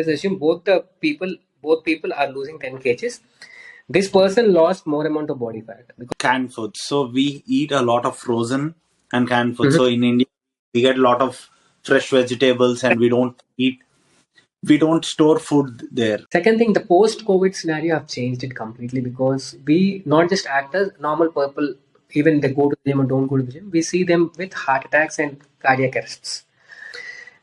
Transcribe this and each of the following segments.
Let's assume both people are losing 10 kgs. This person lost more amount of body fat because Canned food. So we eat a lot of frozen and canned food. Mhm. So in India, we get a lot of fresh vegetables, and we don't store food there. Second thing, the post-COVID scenario have changed it completely because we not just act as normal people, even they go to the gym or don't go to the gym, we see them with heart attacks and cardiac arrests.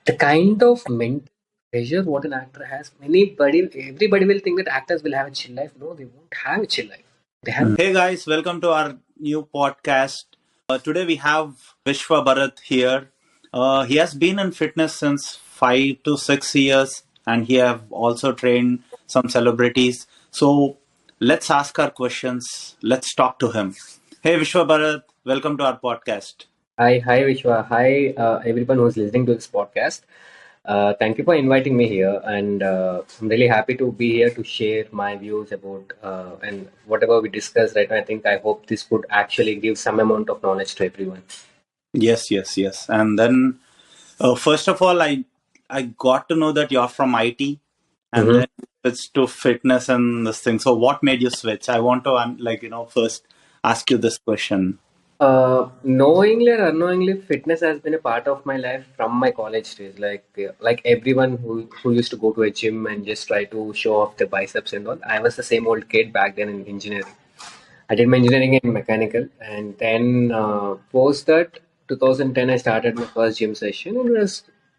The kind of mental pressure what an actor has, everybody will think that actors will have a chill life. No, they won't have a chill life. They have. Hey guys, welcome to our new podcast. Today we have Vishwa Bharat here. He has been in fitness since 5 to 6 years, and he have also trained some celebrities. So let's ask our questions. Let's talk to him. Hey Vishwa Bharat, welcome to our podcast. Hi, Vishwa. Hi, everyone who's listening to this podcast. Thank you for inviting me here, and I'm really happy to be here to share my views about and whatever we discussed right now. I hope this could actually give some amount of knowledge to everyone. Yes. And then first of all, I got to know that you're from IT, and Mhm. then switched to fitness and this thing. So what made you switch? I want to first ask you this question. Knowingly or unknowingly, fitness has been a part of my life from my college days. Like everyone who used to go to a gym and just try to show off their biceps and all. I was the same old kid back then in engineering. I did my engineering in mechanical, and then post that 2010, I started my first gym session.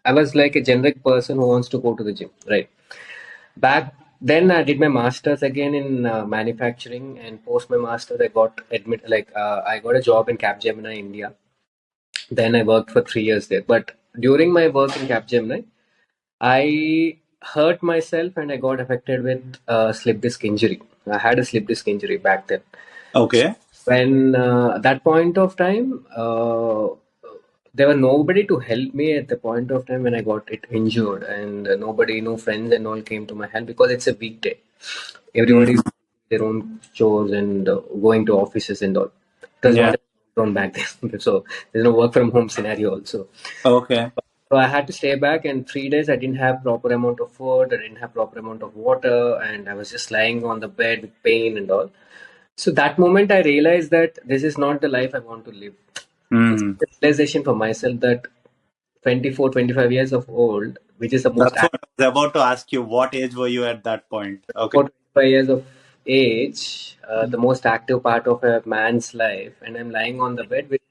I was like a generic person who wants to go to the gym, right? Back then, I did my masters again in manufacturing, and post my masters, I got a job in Capgemini, India. Then I worked for 3 years there. But during my work in Capgemini, I hurt myself and I got affected with slip disc injury. I had a slip disc injury back then. Okay. When that point of time, there were nobody to help me at the point of time when I got it injured, and nobody, no friends and all came to my help because it's a weekday. Everybody's Mhm. their own chores and going to offices and all. It was Yeah. not on back then, so there's no work from home scenario also. Okay. So I had to stay back, and 3 days I didn't have proper amount of food, I didn't have proper amount of water, and I was just lying on the bed with pain and all. So that moment I realized that this is not the life I want to live. It's Mm. a realization for myself that 24, 25 years of old, which is the most That's what I was about to ask you. What age were you at that point? Okay. 25 years of age, the most active part of a man's life, and I'm lying on the bed with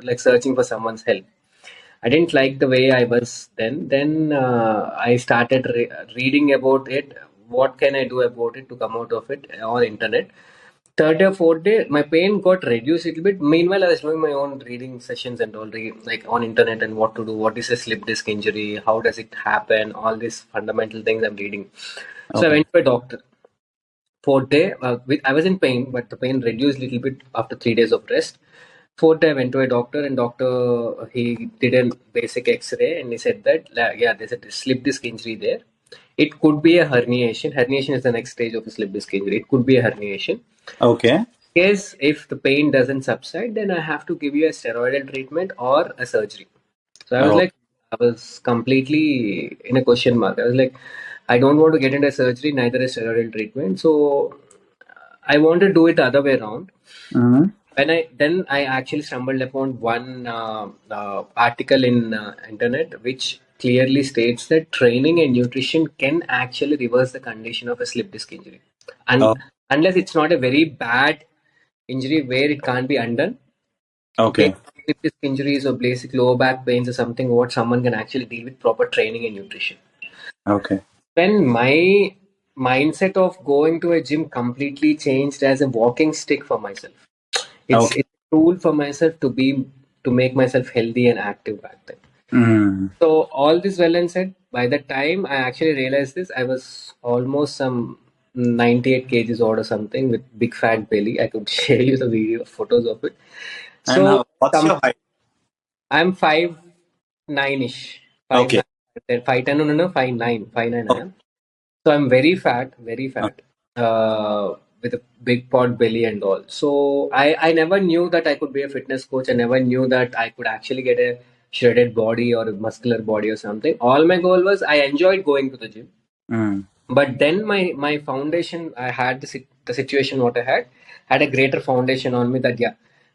like searching for someone's help. I didn't like the way I was then. Then I started reading about it. What can I do about it to come out of it on internet? Third day or fourth day, my pain got reduced a little bit. Meanwhile, I was doing my own reading sessions and all, like on internet and what to do. What is a slip disc injury? How does it happen? All these fundamental things I'm reading. So I Okay. went to a doctor. Fourth day, I was in pain, but the pain reduced a little bit after 3 days of rest. Fourth day, I went to a doctor, and doctor he did a basic X-ray, and he said that yeah, there's a slip disc injury there. It could be a herniation. Herniation is the next stage of a slip disc injury. It could be a herniation. Okay. Case if the pain doesn't subside, then I have to give you a steroidal treatment or a surgery. So Oh. I was completely in a question mark. I was like, I don't want to get into a surgery, neither a steroidal treatment. So I want to do it the other way around. Mhm. Then I actually stumbled upon one article in internet which clearly states that training and nutrition can actually reverse the condition of a slip disc injury, Oh. and unless it's not a very bad injury where it can't be undone. Okay. Basic slip disc injuries or basic lower back pains or something what someone can actually deal with proper training and nutrition. Okay. Then my mindset of going to a gym completely changed as a walking stick for myself. It's Okay. it's a tool for myself to make myself healthy and active back then. Mm. So all this well and said, by the time I actually realized this, I was almost some 98 kgs odd or something with big fat belly. I could share you the video photos of it. And So what's some your height? I'm 5'9" ish, five Okay. nine, 5'10", no, 5'9" I Okay. am. So I'm very fat, with a big pot belly and all. So I never knew that I could be a fitness coach. I never knew that I could actually get a shredded body or a muscular body or something. All my goal was I enjoyed going to the gym. Mm. But then my foundation, I had the situation what I had a greater foundation on me that yeah,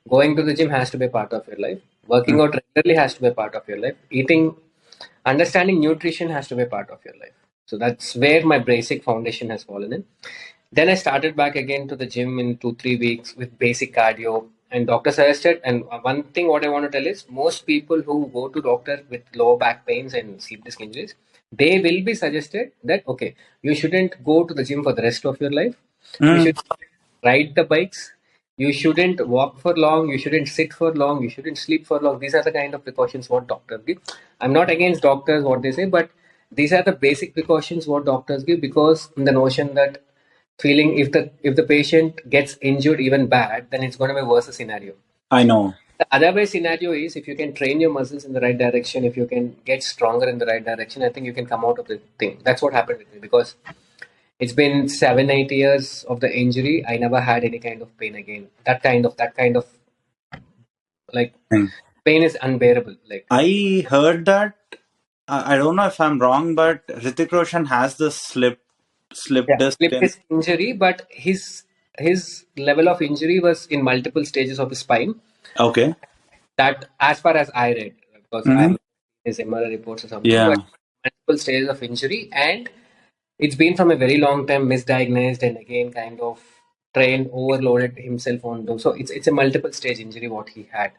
going to the gym has to be a part of your life. Mm. Working out regularly has to be a part of your life. Eating, understanding nutrition has to be a part of your life. So that's where my basic foundation has fallen in. Then I started back again to the gym in 2 3 weeks with basic cardio. And doctor suggested, and one thing what I want to tell is most people who go to doctor with low back pains and sleep disc injuries, they will be suggested that okay, you shouldn't go to the gym for the rest of your life. You Mm. should ride the bikes. You shouldn't walk for long. You shouldn't sit for long. You shouldn't sleep for long. These are the kind of precautions what doctors give. I'm not against doctors what they say, but these are the basic precautions what doctors give because the notion that feeling if the patient gets injured even bad, then it's going to be a worse scenario. I know. The other way scenario is if you can train your muscles in the right direction, if you can get stronger in the right direction, I think you can come out of the thing. That's what happened with me because it's been 7 8 years of the injury. I never had any kind of pain again. That kind of like Mm. pain is unbearable. Like I heard that. I don't know if I'm wrong, but Hrithik Roshan has the slip yeah, disc slip in. disc injury, but his level of injury was in multiple stages of his spine. Okay. That as far as I read, because Hmm. I'm his MRI reports or something, but Yeah. multiple stages of injury, and it's been from a very long time misdiagnosed and again kind of trained, overloaded himself on those. So it's a multiple stage injury what he had.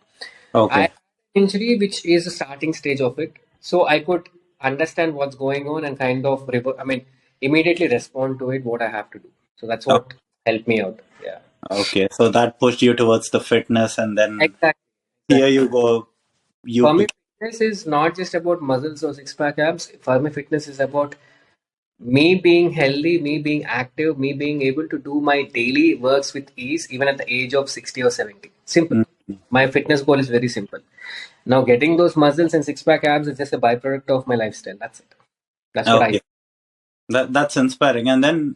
I Okay. had an injury which is the starting stage of it, so I could understand what's going on and kind of I mean immediately respond to it what I have to do. So that's Oh, what helped me out. Yeah, okay. So that pushed you towards the fitness, and then exactly, here exactly. you go. You For me, became. fitness is not just about muscles or six pack abs. For me, fitness is about me being healthy, me being active, me being able to do my daily works with ease, even at the age of 60 or 70. Simple. Mm. My fitness goal is very simple. Now, getting those muscles and six pack abs is just a byproduct of my lifestyle. That's it. That's what I Okay. That's inspiring. And then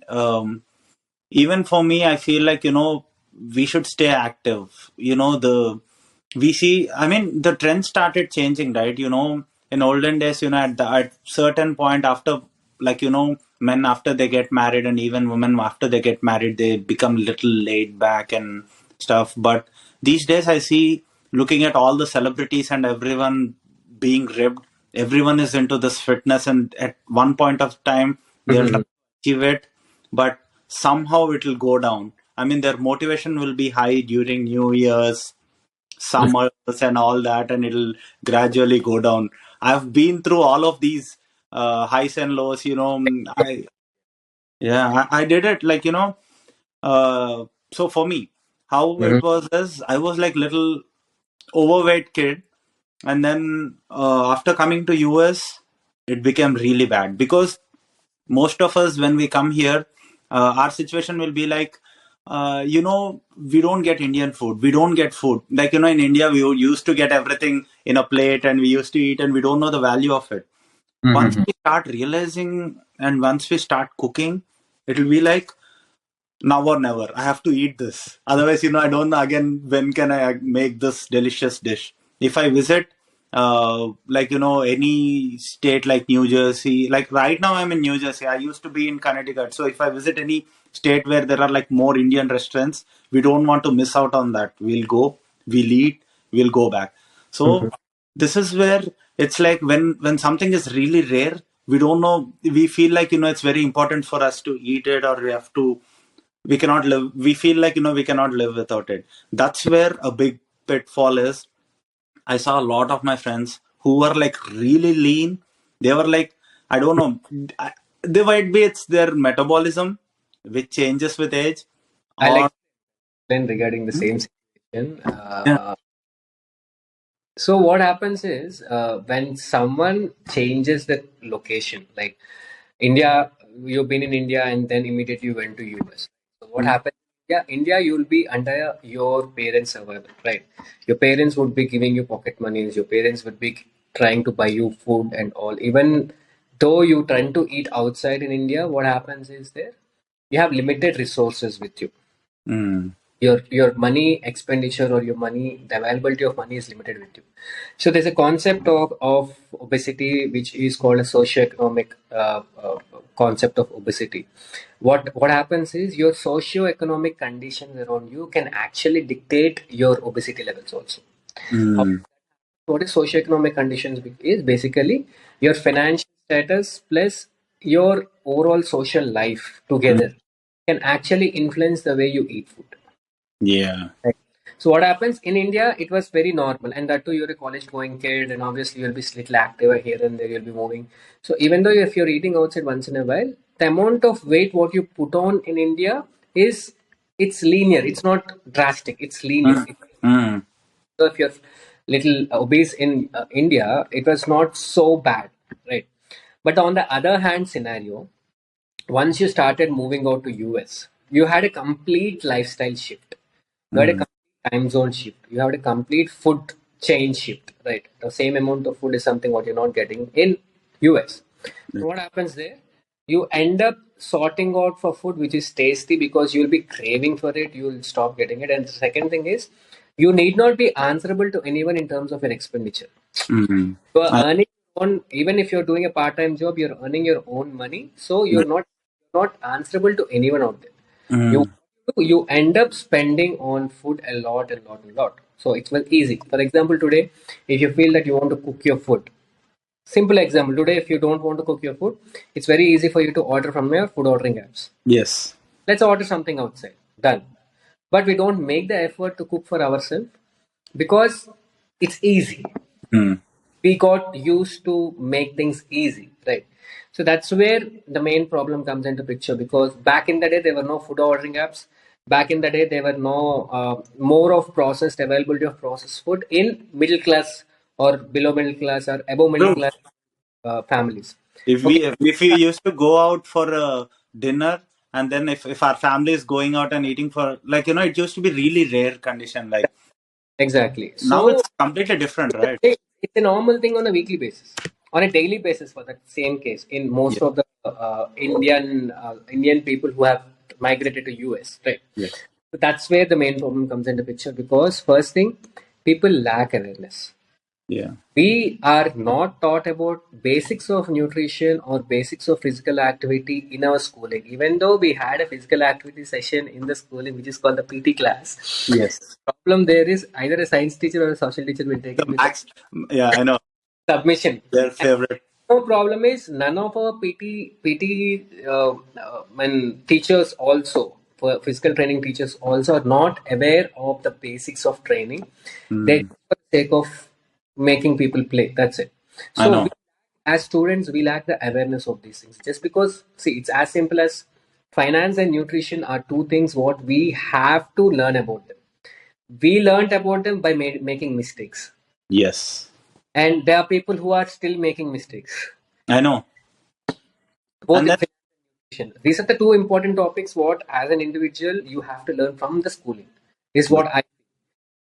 even for me, I feel like we should stay active. We see. I mean, the trend started changing, right? In olden days, at certain point after, like men after they get married, and even women after they get married, they become little laid back and stuff. But these days, I see looking at all the celebrities and everyone being ripped. Everyone is into this fitness, and at one point of time, they'll try Mhm. to achieve it, but somehow it will go down. I mean, their motivation will be high during New Year's, summers, and all that, and it'll gradually go down. I've been through all of these highs and lows. I did it like so for me, how Mhm. it was is I was like little overweight kid, and then after coming to US, it became really bad because most of us when we come here, our situation will be like, we don't get Indian food, we don't get food like in India we used to get everything in a plate and we used to eat, and we don't know the value of it. Once Mhm. we start realizing and once we start cooking, it will be like now or never, I have to eat this, otherwise I don't know again when can I make this delicious dish. If I visit like any state like New Jersey, like right now I'm in New Jersey, I used to be in Connecticut, so if I visit any state where there are like more Indian restaurants, we don't want to miss out on that. We'll go, we'll eat, we'll go back. So Mhm. this is where it's like when something is really rare, we don't know, we feel like it's very important for us to eat it, or we have to, we cannot live, we feel like we cannot live without it. That's where a big pitfall is. I saw a lot of my friends who were like really lean. They were like, I don't know, they might be it's their metabolism which changes with age, I'll or explain regarding the same situation. yeah. So what happens is when someone changes the location, like India, you've been in India and then immediately you went to US. So what Mm. happens? Yeah, India, you'll be under your parents' survival, right? Your parents would be giving you pocket monies. Your parents would be trying to buy you food and all. Even though you trying to eat outside in India, what happens is there you have limited resources with you. Mm. Your money expenditure or your money, the availability of money is limited with you. So there's a concept of obesity which is called a socioeconomic concept of obesity. What happens is your socioeconomic conditions around you can actually dictate your obesity levels also. Mm. What is socioeconomic conditions is basically your financial status plus your overall social life Mm. together can actually influence the way you eat food. Yeah. Right. So what happens in India, it was very normal, and that too you're a college going kid, and obviously you'll be little active here and there, you'll be moving. So even though if you're eating outside once in a while, the amount of weight what you put on in India is it's linear. It's not drastic. It's linear. Mm. Mm. So if you're little obese in India, it was not so bad, right? But on the other hand scenario, once you started moving out to US, you had a complete lifestyle shift. You had a Mm. complete time zone shift. You had a complete food chain shift, right? The same amount of food is something what you're not getting in US. So what happens there? You end up sorting out for food which is tasty because you'll be craving for it. You'll stop getting it. And the second thing is, you need not be answerable to anyone in terms of your expenditure. Mm. You are I, earning on, even if you're doing a part-time job, you're earning your own money. So you're not answerable to anyone out there. You mm. you end up spending on food a lot, a lot, a lot. So it's well easy. For example, today, if you feel that you want to cook your food, simple example, today if you don't want to cook your food, it's very easy for you to order from your food ordering apps. Yes. Let's order something outside. Done. But we don't make the effort to cook for ourselves because it's easy. Mm. We got used to make things easy, right? So that's where the main problem comes into picture, because back in the day there were no food ordering apps. Back in the day there were no more of processed availability of processed food in middle class or below middle class or above middle True. class families. If Okay. we used to go out for a dinner, and then if our family is going out and eating for, like, it used to be really rare condition. Like Exactly. now So it's completely different, right? it's a normal thing on a weekly basis, on a daily basis for that same case in most Yes. of the Indian people who have migrated to US, right? Yes. So that's where the main problem comes into picture, because first thing, people lack awareness. Yeah. We are not taught about basics of nutrition or basics of physical activity in our schooling. Even though we had a physical activity session in the schooling, which is called the PT class, Yes. problem there is either a science teacher or a social teacher will take The it with a max. Yeah, I know. submission. Their favorite. No problem is none of our PT and teachers also, for physical training teachers also, are not aware of the basics of training. They Mm. for the sake of making people play. That's it. I So know. we, as students, we lack the awareness of these things. Just because, see, it's as simple as finance and nutrition are two things what we have to learn about them. We learned about them by making mistakes, Yes. and there are people who are still making mistakes, I know. both And in then finance and nutrition. These are the two important topics what as an individual you have to learn from the schooling, is what I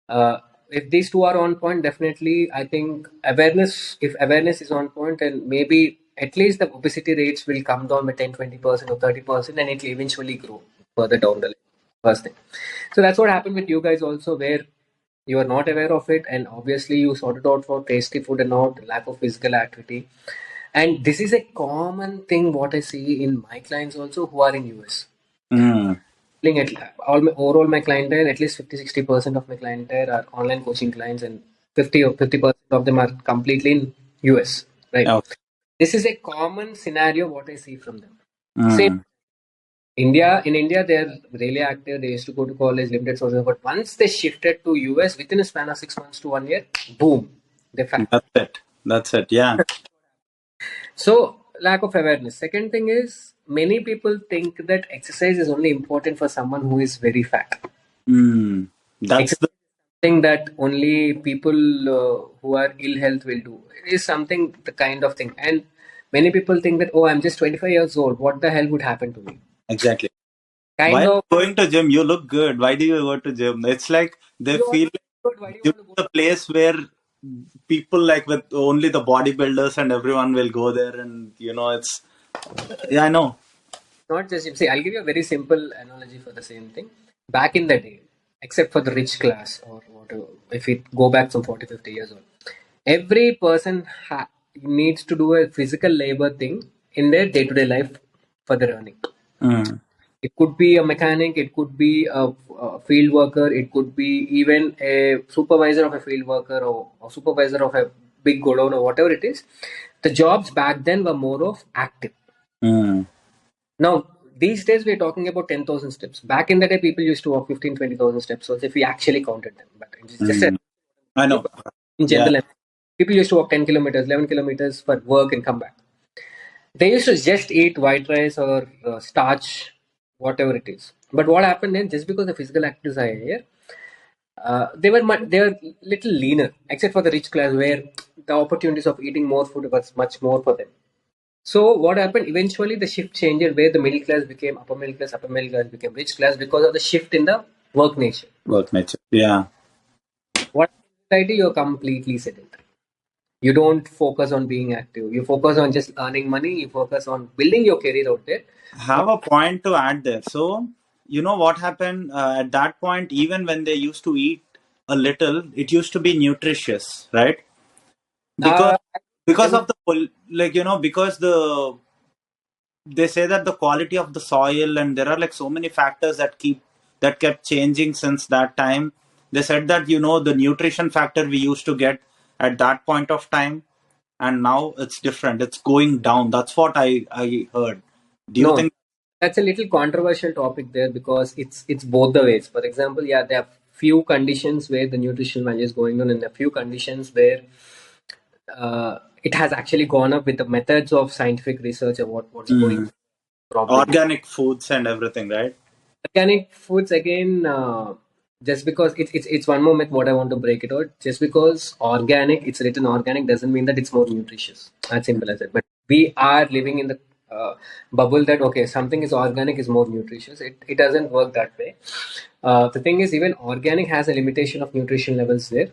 uh, if these two are on point, definitely I think awareness, if awareness is on point, and maybe at least the obesity rates will come down by 10-20% or 30%, and it will eventually grow further down the line. First thing. So that's what happened with you guys also, where you are not aware of it, and obviously you sorted out for tasty food and not lack of physical activity. And this is a common thing what I see in my clients also who are in US. mm, At overall my clientele, at least 50-60% of my clientele are online coaching clients, and 50% of them are completely in US. Right. oh, This is a common scenario what I see from them. Same mm, In India, they're really active. They used to go to college, limited sources. But once they shifted to US, within a span of 6 months to 1 year, boom, they're fat. that's it. That's it. Yeah. So lack of awareness. Second thing is, many people think that exercise is only important for someone who is very fat. Mm, that's Exercise the is something that only people who are ill health will do. It is something the kind of thing, and many people think that, oh, I'm just 25 years old. What the hell would happen to me? exactly. Why Kind are of. you going to gym? You look good. Why do you go to gym? It's like they You feel already like good. Why do you gym want to is go? the place where people like with only the bodybuilders and everyone will go there, and it's, yeah, I know. Not just, see, I'll give you a very simple analogy for the same thing. Back in the day, except for the rich class or whatever. If we go back some 40, 50 years old, every person needs to do a physical labor thing in their day-to-day life for their earning. Mm. It could be a mechanic, it could be a field worker, it could be even a supervisor of a field worker or supervisor of a big godown or whatever it is. The jobs back then were more of active. Mm. Now, these days we're talking about 10,000 steps. Back in the day, people used to walk 15, 20,000 steps. So if we actually counted them, but it's just Mm. I know. in Yeah. general, people used to walk 10 kilometers, 11 kilometers for work and come back. They used to just eat white rice or starch, whatever it is. But what happened then, just because the physical activities are here, they were little leaner, except for the rich class, where the opportunities of eating more food was much more for them. So what happened? Eventually, the shift changed, where the middle class became upper middle class became rich class because of the shift in the work nature. Work nature. Yeah. What society you're completely sedentary. You don't focus on being active. You focus on just earning money. You focus on building your career out there. Have a point to add there. So, you know what happened at that point, even when they used to eat a little, it used to be nutritious, right? Because Uh, I because would of the because they say that the quality of the soil, and there are like so many factors that kept changing since that time. They said that the nutrition factor we used to get at that point of time, and now it's different, it's going down. That's what I heard. Do you no. think? That's a little controversial topic there because it's both the ways. For example, yeah, there are few conditions where the nutritional value is going on, and a few conditions where it has actually gone up with the methods of scientific research and what's going Mm. problem. Organic foods and everything, right? Organic foods again, just because it's one more myth. What I want to break it out. Just because organic, it's written organic, doesn't mean that it's more nutritious. As simple as it. But we are living in the bubble that okay, something is organic is more nutritious. It doesn't work that way. The thing is, even organic has a limitation of nutrition levels there.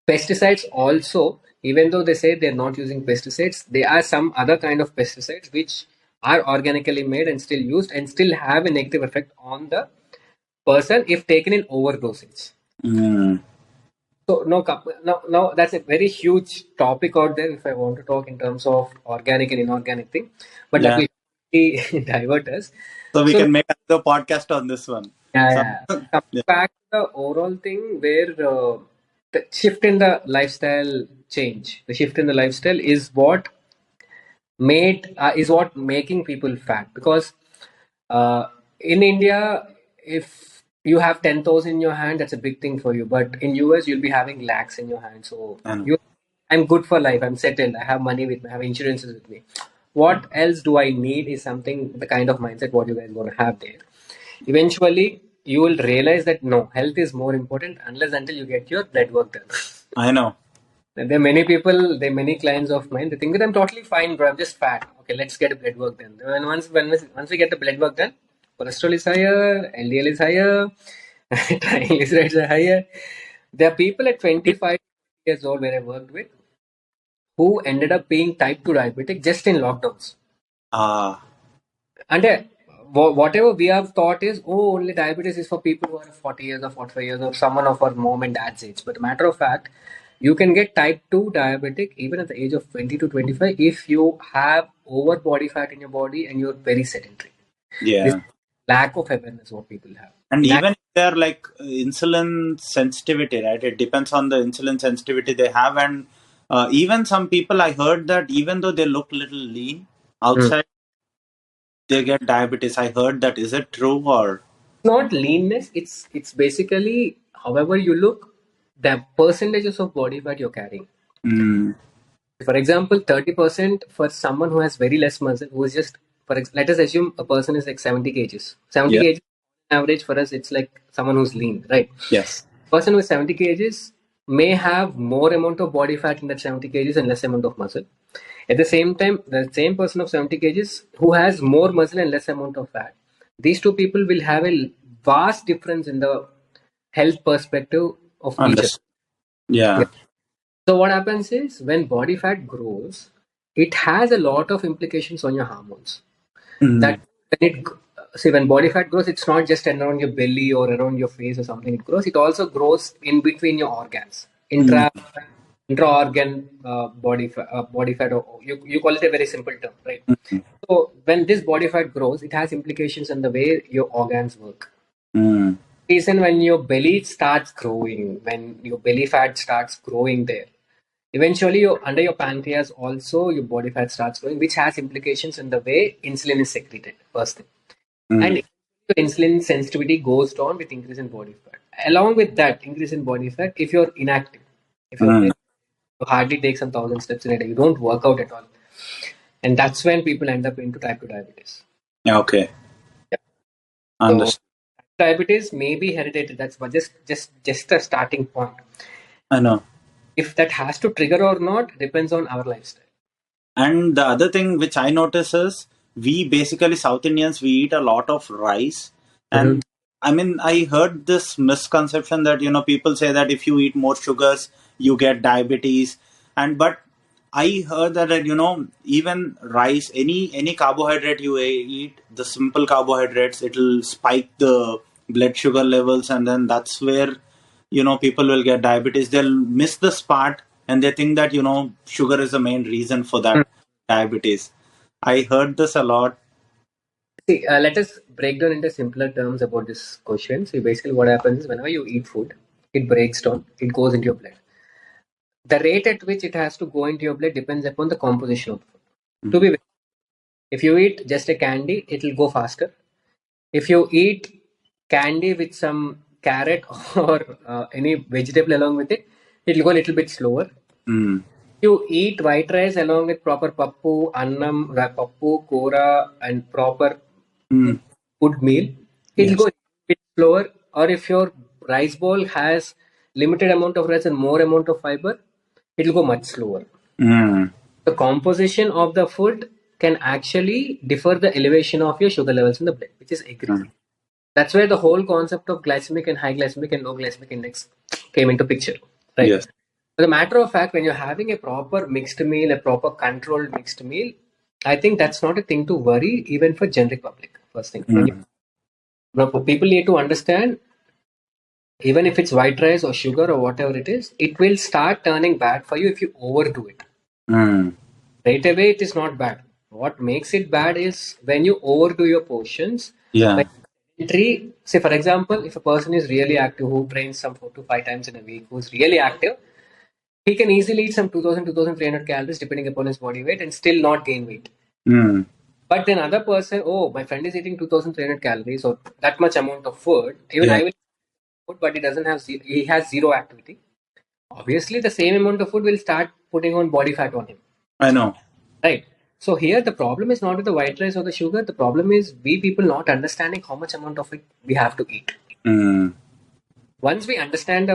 Pesticides also, even though they say they're not using pesticides, there are some other kind of pesticides which are organically made and still used and still have a negative effect on the person if taken in overdosage. Mm. So no, that's a very huge topic out there if I want to talk in terms of organic and inorganic thing. But Yeah. luckily, divert us. So we So can make another podcast on this one. yeah, So, yeah. Coming yeah. back to the overall thing where the shift in the lifestyle change, the shift in the lifestyle is what making people fat because in India, if you have 10,000 in your hand, that's a big thing for you. But in US, you'll be having lakhs in your hand. So I know. I'm good for life. I'm settled. I have money with me. I have insurances with me. What else do I need is something, the kind of mindset what you guys going to have there. Eventually, you will realize that no, health is more important unless until you get your blood work done. I know. There are many people, there are many clients of mine. They think that I'm totally fine, bro. I'm just fat. Okay, let's get a blood work done. And once we get the blood work done, cholesterol is higher, LDL is higher, triglycerides are higher. There are people at 25 years old where I worked with who ended up being type 2 diabetic just in lockdowns. Ah. And whatever we have thought is, oh, only diabetes is for people who are 40 years or 45 years or someone of our mom and dad's age. But matter of fact, you can get type 2 diabetic even at the age of 20 to 25 if you have over body fat in your body and you're very sedentary. This Yeah. lack of awareness what people have. And In even if they're like insulin sensitivity, right? It depends on the insulin sensitivity they have. And even some people, I heard that even though they look little lean Mm. outside, they get diabetes. I heard that. Is it true or? Not leanness, it's basically however you look, the percentages of body fat you're carrying. Mm. For example, 30% for someone who has very less muscle, who is just, let us assume a person is like 70 kgs. 70 Yeah. kgs average for us, it's like someone who's lean, right? Yes. Person with 70 kgs may have more amount of body fat in that 70 kgs and less amount of muscle. At the same time, the same person of 70 kgs who has more muscle and less amount of fat, these two people will have a vast difference in the health perspective of each other. Understood. Yeah. So what happens is when body fat grows, it has a lot of implications on your hormones. That Mm. when it See, when body fat grows, it's not just around your belly or around your face or something. It grows. It also grows in between your organs, Mm, intra-organ body fat. Or you call it a very simple term, right? mm, So when this body fat grows, it has implications on the way your organs work. mm, Reason when your belly starts growing, when your belly fat starts growing there, eventually under your pancreas also your body fat starts growing, which has implications in the way insulin is secreted. First thing. And mm, insulin sensitivity goes down with increase in body fat. Along with that increase in body fat, if you're inactive, if you're mm. very, you hardly take some thousand steps in a day, you don't work out at all, and that's when people end up into type 2 diabetes. Okay, Yeah. So understood. diabetes may be hereditary. That's just a starting point. I know. If that has to trigger or not depends on our lifestyle. And the other thing which I notice is we basically South Indians we eat a lot of rice, Mhm. and I mean I heard this misconception that people say that if you eat more sugars you get diabetes, and but I heard that even rice any carbohydrate you eat, the simple carbohydrates, it'll spike the blood sugar levels, and then that's where people will get diabetes. They'll miss this part and they think that sugar is the main reason for Mm. that diabetes. I heard this a lot. See, let us break down into simpler terms about this question. See, basically, what happens is whenever you eat food, it breaks down, it goes into your blood. The rate at which it has to go into your blood depends upon the composition of the food. To Mm, be if you eat just a candy, it will go faster. If you eat candy with some carrot or any vegetable along with it, it will go a little bit slower. mm, You eat white rice along with proper pappu, annam, pappu, kora, and proper mm, good meal, it'll yes. go a bit slower. Or if your rice bowl has limited amount of rice and more amount of fiber, it'll go much slower. Mm, The composition of the food can actually differ the elevation of your sugar levels in the blood, which is agree. mm, That's where the whole concept of glycemic and high glycemic and low glycemic index came into picture, right? yes. As a matter of fact, when you're having a proper mixed meal, a proper controlled mixed meal, I think that's not a thing to worry even for generic public. First thing, when Mm, people need to understand, even if it's white rice or sugar or whatever it is, it will start turning bad for you if you overdo it. mm, Right away, it is not bad. What makes it bad is when you overdo your portions. yeah. When say for example, if a person is really active who trains some 4 to 5 times in a week, who's really active, he can easily eat some 2000, 2300 calories depending upon his body weight and still not gain weight. Mm, But then other person, oh, my friend is eating 2300 calories or that much amount of food. Even yeah. I will eat food, but he doesn't have he has zero activity. Obviously, the same amount of food will start putting on body fat on him, I know. right? So here the problem is not with the white rice or the sugar. The problem is we people not understanding how much amount of it we have to eat. Mm, Once we understand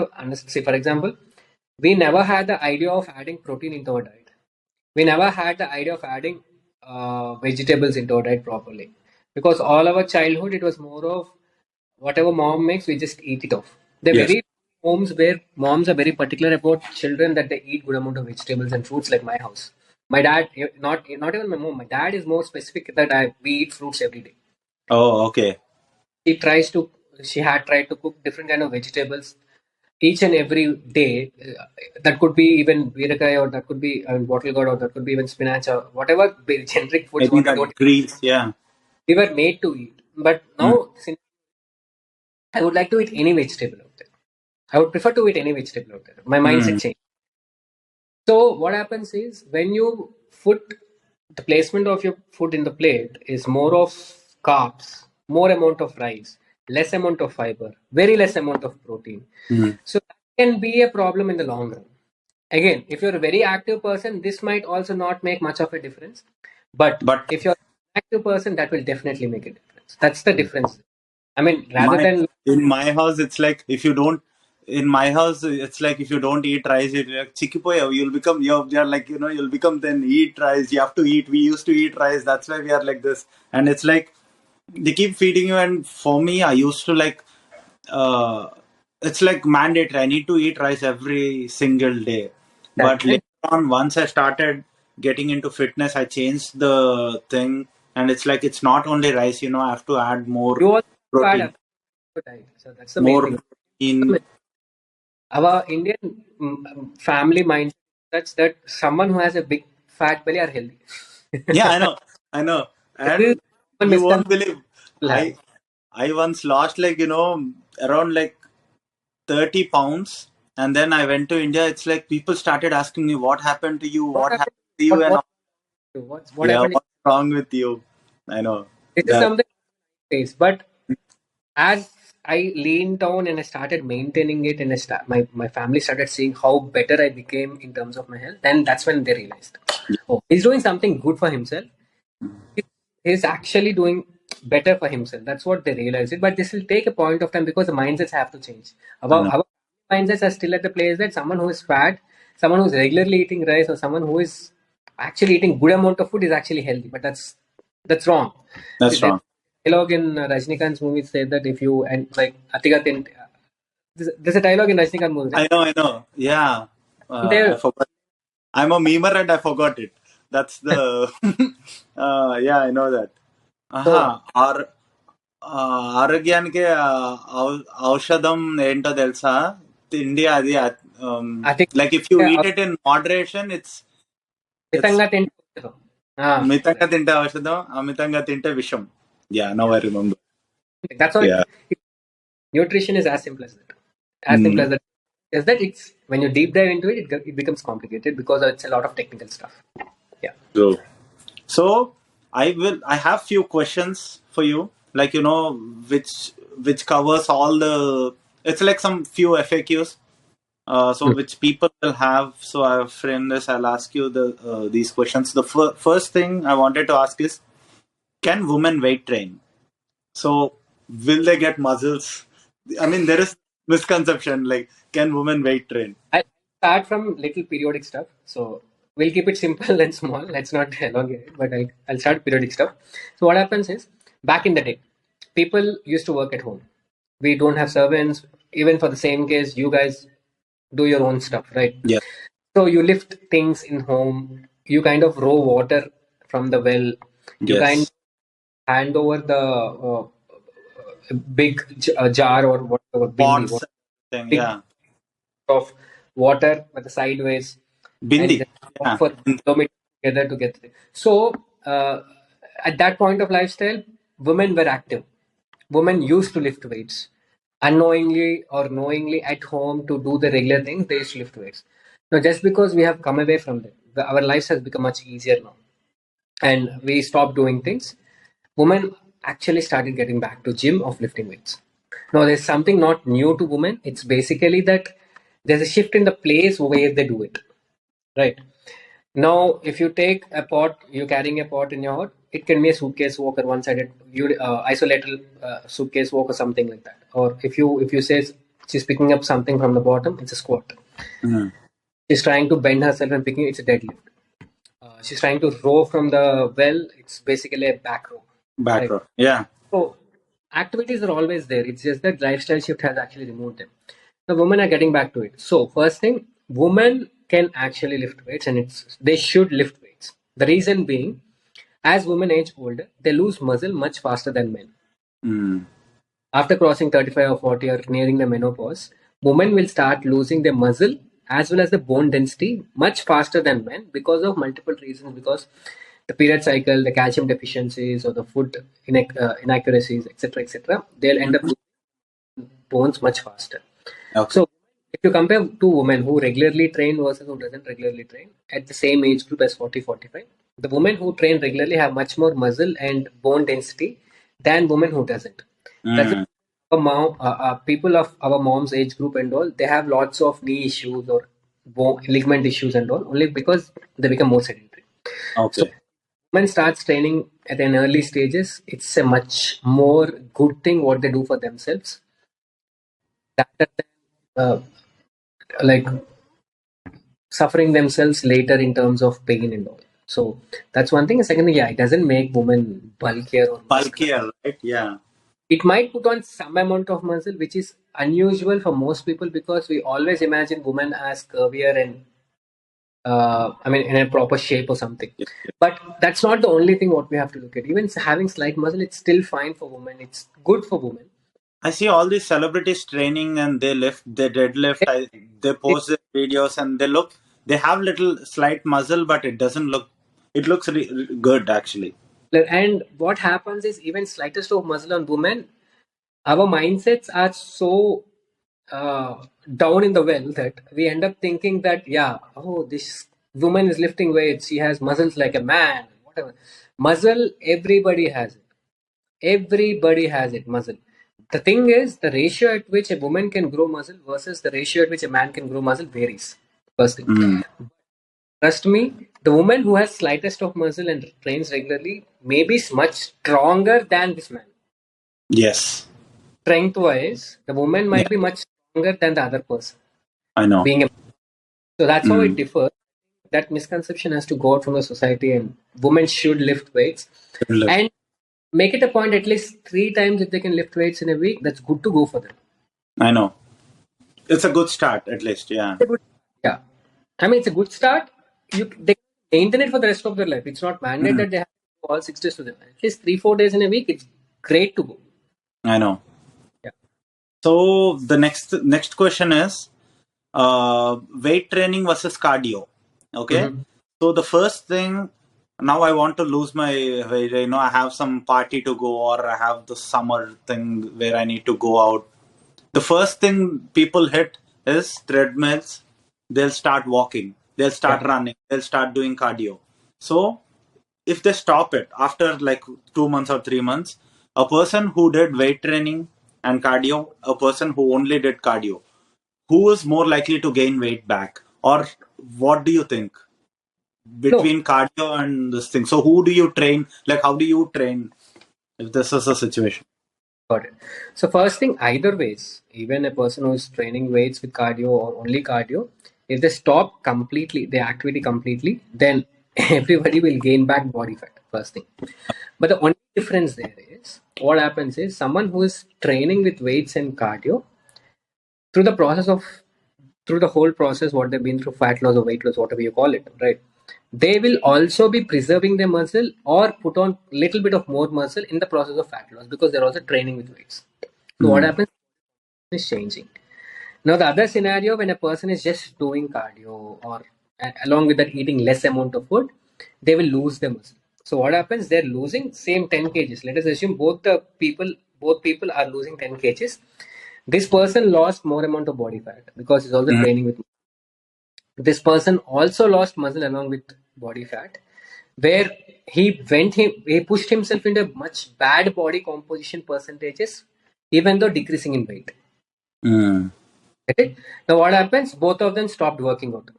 say for example, we never had the idea of adding protein into our diet. We never had the idea of adding vegetables into our diet properly because all our childhood it was more of whatever mom makes we just eat it off. There are yes. very homes where moms are very particular about children that they eat good amount of vegetables and fruits like my house. My dad, not even my mom, my dad is more specific that we eat fruits every day. Oh, okay. He tries to she had tried to cook different kind of vegetables each and every day. That could be even birakai or that could be bottle gourd or that could be even spinach or whatever generic foods Maybe what we that don't grease. Yeah. we were made to eat. But Mm, now since I would like to eat any vegetable out there. I would prefer to eat any vegetable out there. My mindset mm, changed. So what happens is when you put the placement of your food in the plate is more of carbs, more amount of rice, less amount of fiber, very less amount of protein. mm. So that can be a problem in the long run. Again, if you're a very active person, this might also not make much of a difference. But But if you're an active person, that will definitely make a difference. That's the difference. I mean, rather my than in my house it's like if you don't in my house it's like if you don't eat rice you're like chikipoya you'll become you're like you'll become then eat rice you have to eat we used to eat rice that's why we are like this and it's like they keep feeding you and for me I used to like uh, it's like mandatory. I need to eat rice every single day. But that. later on, once I started getting into fitness, I changed the thing. and it's like it's not only rice. I have to add more You also add protein, a diet. So that's the main more thing. protein. Our Indian family mindset is such that someone who has a big fat belly are healthy. Yeah, I know, This is and one you misconception won't believe. people have. I once lost like around like 30 pounds, and then I went to India. It's like people started asking me what happened to you, What what happened? happened to you, and What all. what Yeah, happened? what's wrong with you? I know This is that. something I face, but as I leaned down and I started maintaining it, and my family started seeing how better I became in terms of my health, then that's when they realized, oh, he's doing something good for himself. He's actually doing better for himself. That's what they realize it. But this will take a point of time because the mindsets have to change. I know Our mindsets are still at the place that someone who is fat, someone who's regularly eating rice, or someone who is actually eating good amount of food is actually healthy. But that's wrong. See, that's there's wrong. a dialogue in Rajnikant's movie said that if you and like Atika there's a dialogue in Rajnikant movie, right? I know. Yeah, I There, forgot. I'm a memer and I forgot it. That's the. Yeah, I know that. ఆహా so are ఆరోగ్యానికి ఔషధం ఏంటో తెలుసా? తిండి అది. Atika, like if you eat it in moderation, it's మితంగా తింటే మితంగా తింటే ఔషధం, అమితంగా తింటే విషం. Yeah, now I remember. that's how yeah. nutrition is as simple as that. As simple as that. Is that it's when you deep dive into it, it becomes complicated because it's a lot of technical stuff. Yeah. So I have few questions for you, like which covers all the. It's like some few FAQs. So Hmm. which people will have. So I have friends. I'll ask you these questions. The first thing I wanted to ask is, can women weight train? So will they get muscles? I mean, there is misconception like, can women weight train? I'll start from little periodic stuff. So we'll keep it simple and small. Let's not elongate it, but I'll start periodic stuff. So what happens is back in the day, people used to work at home. We don't have servants. Even for the same case, you guys do your own stuff, right? Yes. So you lift things in home. You kind of row water from the well. You kind Yes. hand over the big jar or whatever bindi, Pots. Thing. big Yeah. of water with the sideways, and Bindi. just walk Yeah. for kilometers together to get there. So at that point of lifestyle, women were active. Women used to lift weights unknowingly or knowingly at home to do the regular things. They used to lift weights. Now, just because we have come away from them, our lives has become much easier now, and we stopped doing things. Women actually started getting back to gym of lifting weights. Now there's something not new to women. It's basically that there's a shift in the place where they do it. Right. Now, if you take a pot, you're carrying a pot in your heart, it can be a suitcase walk or one-sided isolated suitcase walk or something like that. Or if you say she's picking up something from the bottom, it's a squat. Mhm. She's trying to bend herself and picking it's a deadlift. She's trying to row from the well, it's basically a back row. Back Right. row. Yeah. So activities are always there. It's just that lifestyle shift has actually removed them. The women are getting back to it. So first thing, women can actually lift weights, and they should lift weights. The reason being, as women age older, they lose muscle much faster than men. Mm. After crossing 35 or 40 or nearing the menopause, women will start losing their muscle as well as the bone density much faster than men because of multiple reasons. Because the period cycle, the calcium deficiencies, or the food inaccuracies, etc., etc., they'll end up Mhm. losing bones much faster. Okay. So, if you compare two women who regularly train versus who doesn't regularly train at the same age group as 40-45, the women who train regularly have much more muscle and bone density than women who doesn't. That's Mm. people of our mom's age group and all, they have lots of knee issues or ligament issues and all, only because they become more sedentary. So, Okay. women starts training at an early stages, it's a much more good thing what they do for themselves rather than like suffering themselves later in terms of pain and all. So that's one thing. And secondly, yeah, it doesn't make women bulkier or muscular. Bulkier, right? Yeah. It might put on some amount of muscle, which is unusual for most people because we always imagine women as curvier and I mean, in a proper shape or something. But that's not the only thing what we have to look at. Even having slight muscle, it's still fine for women. It's good for women. I see all these celebrities training and they lift, they deadlift, they post their videos and they have little slight muscle, but it doesn't look, it looks good actually. And what happens is even slightest of muscle on women, our mindsets are so down in the well that we end up thinking that, yeah, oh, this woman is lifting weights, she has muscles like a man, whatever. Muscle, everybody has it. Everybody has it, muscle. The thing is, the ratio at which a woman can grow muscle versus the ratio at which a man can grow muscle varies. First thing. Mm. Trust me, the woman who has slightest of muscle and trains regularly may be much stronger than this man. Yes. Strength wise, the woman Yeah, might be much stronger than the other person. I know. Being a So that's how it Mm. differs. That misconception has to go out from the society, and women should lift weights Good lift. and make it a point at least 3 times if they can lift weights in a week. That's good to go for them. I know. It's a good start at least. Yeah. It's a good, yeah. I mean, it's a good start. They maintain it for the rest of their life. It's not mandated Mm. that they have to go all 6 days to them. At least 3-4 days in a week. It's great to go. I know. Yeah. So the next question is weight training versus cardio. Okay. Mhm. So the first thing, now I want to lose my weight. I have some party to go, or I have the summer thing where I need to go out. The first thing people hit is treadmills. They'll start walking. They'll start Yeah. running. They'll start doing cardio. So if they stop it after like 2 months or 3 months, a person who did weight training and cardio, a person who only did cardio, who is more likely to gain weight back? Or what do you think No, between cardio and this thing? So who do you train? Like, how do you train if this is a situation? got it. So first thing, either ways, even a person who is training weights with cardio or only cardio, if they stop completely the activity completely, then everybody will gain back body fat. First thing. But the only difference there is what happens is someone who is training with weights and cardio through the process of through the whole process, what they've been through, fat loss or weight loss, whatever you call it, right? They will also be preserving their muscle or put on little bit of more muscle in the process of fat loss because they're also training with weights. So what Mm. happens is changing. Now the other scenario when a person is just doing cardio or along with that eating less amount of food, they will lose their muscle. So what happens? They're losing same 10 kgs. Let us assume both people are losing 10 kgs. This person lost more amount of body fat because he's also Mm. training with. This person also lost muscle along with body fat, where he pushed himself into much bad body composition percentages, even though decreasing in weight. Mm. Okay? Now what happens? Both of them stopped working out.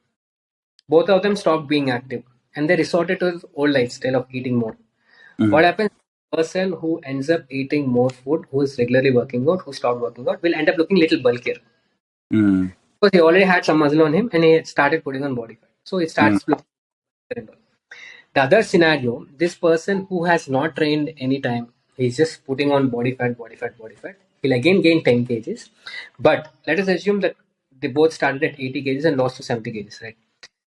Both of them stopped being active, and they resorted to the old lifestyle of eating more. Mm. What happens? Person who ends up eating more food, who is regularly working out, who stopped working out, will end up looking little bulkier Mm. because he already had some muscle on him and he had started putting on body fat. So it Mm. starts looking. The other scenario, this person who has not trained any time, he's just putting on body fat, body fat, body fat. He'll again gain 10 kgs. But let us assume that they both started at 80 kgs and lost to 70 kgs, right?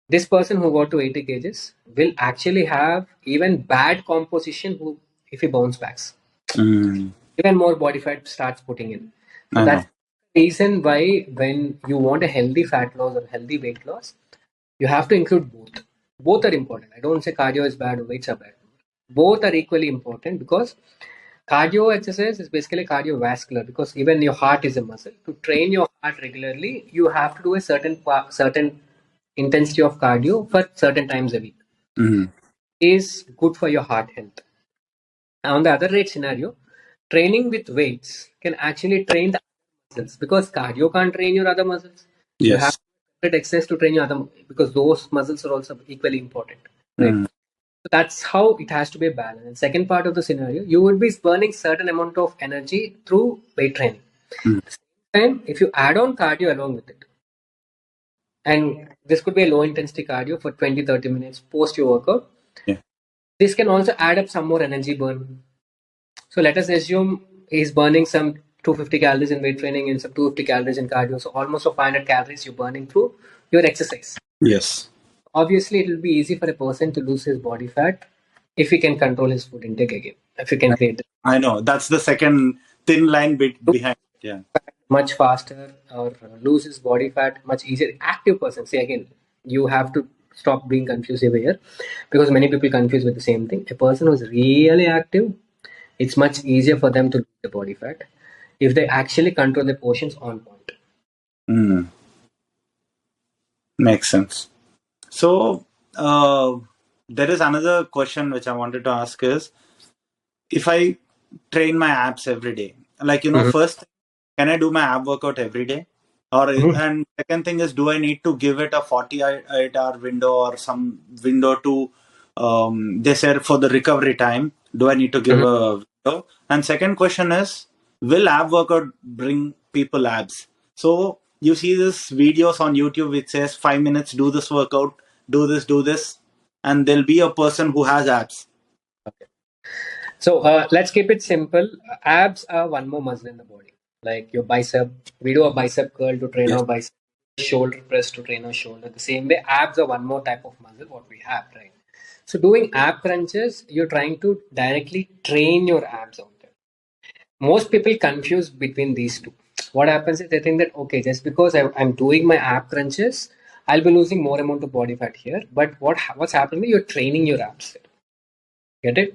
This person who got to 80 kgs will actually have even bad composition who if he bounce backs. Mm. Even more body fat starts putting in. So I know. that's the reason why when you want a healthy fat loss or healthy weight loss, you have to include both. Both are important. I don't say cardio is bad or weights are bad. Both are equally important because cardio exercise is basically cardiovascular because even your heart is a muscle. To train your heart regularly, you have to do a certain intensity of cardio for certain times a week. Mm. Is good for your heart health. On the other rate scenario, training with weights can actually train the muscles because cardio can't train your other muscles. You have Yes. to get exercise to train your other because those muscles are also equally important, right? Mm. So that's how it has to be a balance. And second part of the scenario, you would be burning certain amount of energy through weight training. Mm. And if you add on cardio along with it, and this could be a low intensity cardio for 20-30 minutes post your workout, Yeah. this can also add up some more energy burn. So let us assume he's burning some 250 calories in weight training and some 250 calories in cardio. So almost 500 calories you're burning through your exercise. Yes. Obviously, it will be easy for a person to lose his body fat if he can control his food intake again. If he can create the I know that's the second thin line bit behind. Yeah. much faster or lose his body fat much easier. Active person, say again, you have to stop being confused over here because many people confuse with the same thing. A person who's really active, it's much easier for them to lose the body fat if they actually control the portions on point. Mm, makes sense. So there is another question which I wanted to ask is, if I train my abs every day, like Mhm. first, can I do my ab workout every day? Or Mhm. and second thing is, do I need to give it a 48-hour window or some window to they said for the recovery time? Do I need to give Mhm. a window? And second question is, will ab workout bring people abs? So you see this videos on YouTube which says 5 minutes, do this workout, do this, and there'll be a person who has abs. So let's keep it simple. Abs are one more muscle in the body. Like your bicep, we do a bicep curl to train Yes. our bicep, shoulder press to train our shoulder. The same way, abs are one more type of muscle what we have, right? So doing ab crunches, you're trying to directly train your abs out there. Most people confuse between these two. What happens is they think that okay, just because I'm doing my ab crunches, I'll be losing more amount of body fat here. But what's happening? You're training your abs. Get it?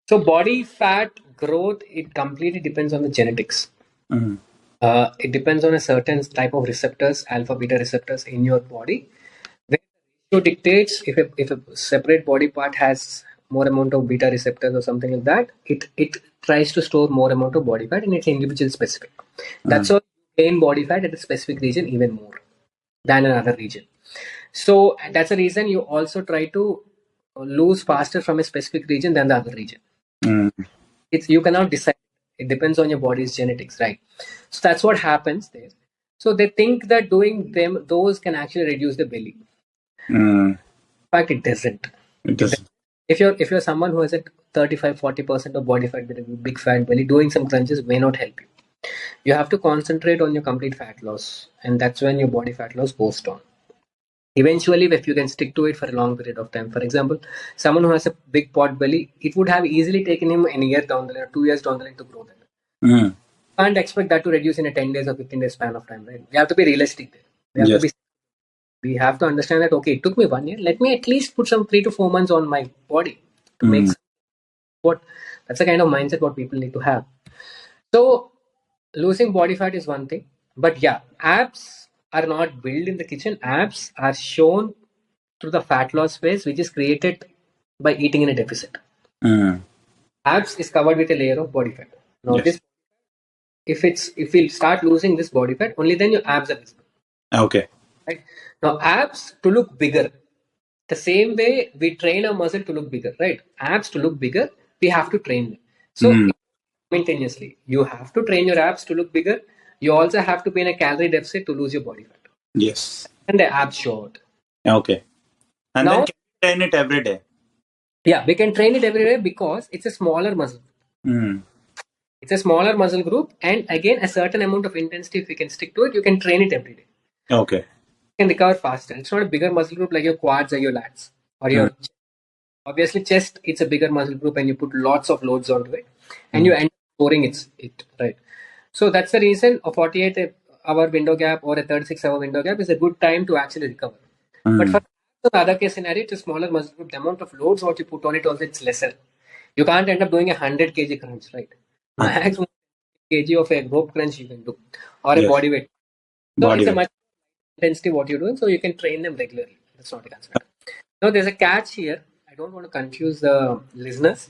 So body fat growth, it completely depends on the genetics. Mhm. It depends on a certain type of receptors, alpha beta receptors in your body. Where the ratio dictates if a separate body part has more amount of beta receptors or something like that, it tries to store more amount of body fat and it's individual specific. That's Mhm. why you gain body fat at a specific region even more than another region. So that's a reason you also try to lose faster from a specific region than the other region. Mhm. It's you cannot decide. It depends on your body's genetics, right? So that's what happens there. So they think that doing them those can actually reduce the belly. Mhm. In fact, it doesn't. It It is. doesn't. If you're someone who has a 35-40% of body fat with a big fat belly, doing some crunches may not help you. You have to concentrate on your complete fat loss, and that's when your body fat loss goes down. Eventually, if you can stick to it for a long period of time, for example, someone who has a big pot belly, it would have easily taken him an year down the line, 2 years down the line to grow that. Mhm. Can't expect that to reduce in a 10 days or 15 days span of time, right? We have to be realistic there. We have to Yes. be, we have to understand that, okay, it took me 1 year. Let me at least put some 3 to 4 months on my body to make Mhm. some, what, that's the kind of mindset what people need to have. So losing body fat is one thing, but yeah, abs are not built in the kitchen. Abs are shown through the fat loss phase, which is created by eating in a deficit. Mhm. Abs is covered with a layer of body fat. Now, Yes. this if we start losing this body fat, only then your abs are visible. Okay. Right? Now, abs to look bigger. The same way we train a muscle to look bigger, right? Abs to look bigger, we have to train them. So Mhm. simultaneously, you have to train your abs to look bigger. You also have to be in a calorie deficit to lose your body fat. Yes. And the abs short. Okay. And then Now, can you train it every day? yeah, we can train it every day because it's a smaller muscle. Mm. It's a smaller muscle group, and again, a certain amount of intensity, if you can stick to it, you can train it every day. Okay. You can recover faster. It's not a bigger muscle group like your quads or your lats or Mm. your obviously chest. It's a bigger muscle group, and you put lots of loads onto it, and you Mm. end up storing it right. So that's the reason a 48-hour window gap or a 36-hour window gap is a good time to actually recover. But for Mm. the other case scenario, it's a smaller muscle group. The amount of loads what you put on it also it's lesser. You can't end up doing 100 kg crunch, right? Ah, Max kg of a rope crunch you can do or a yes. body weight. So Body it's a weight. much intensity what you're doing, so you can train them regularly. That's not a concern. Now there's a catch here. I don't want to confuse the listeners.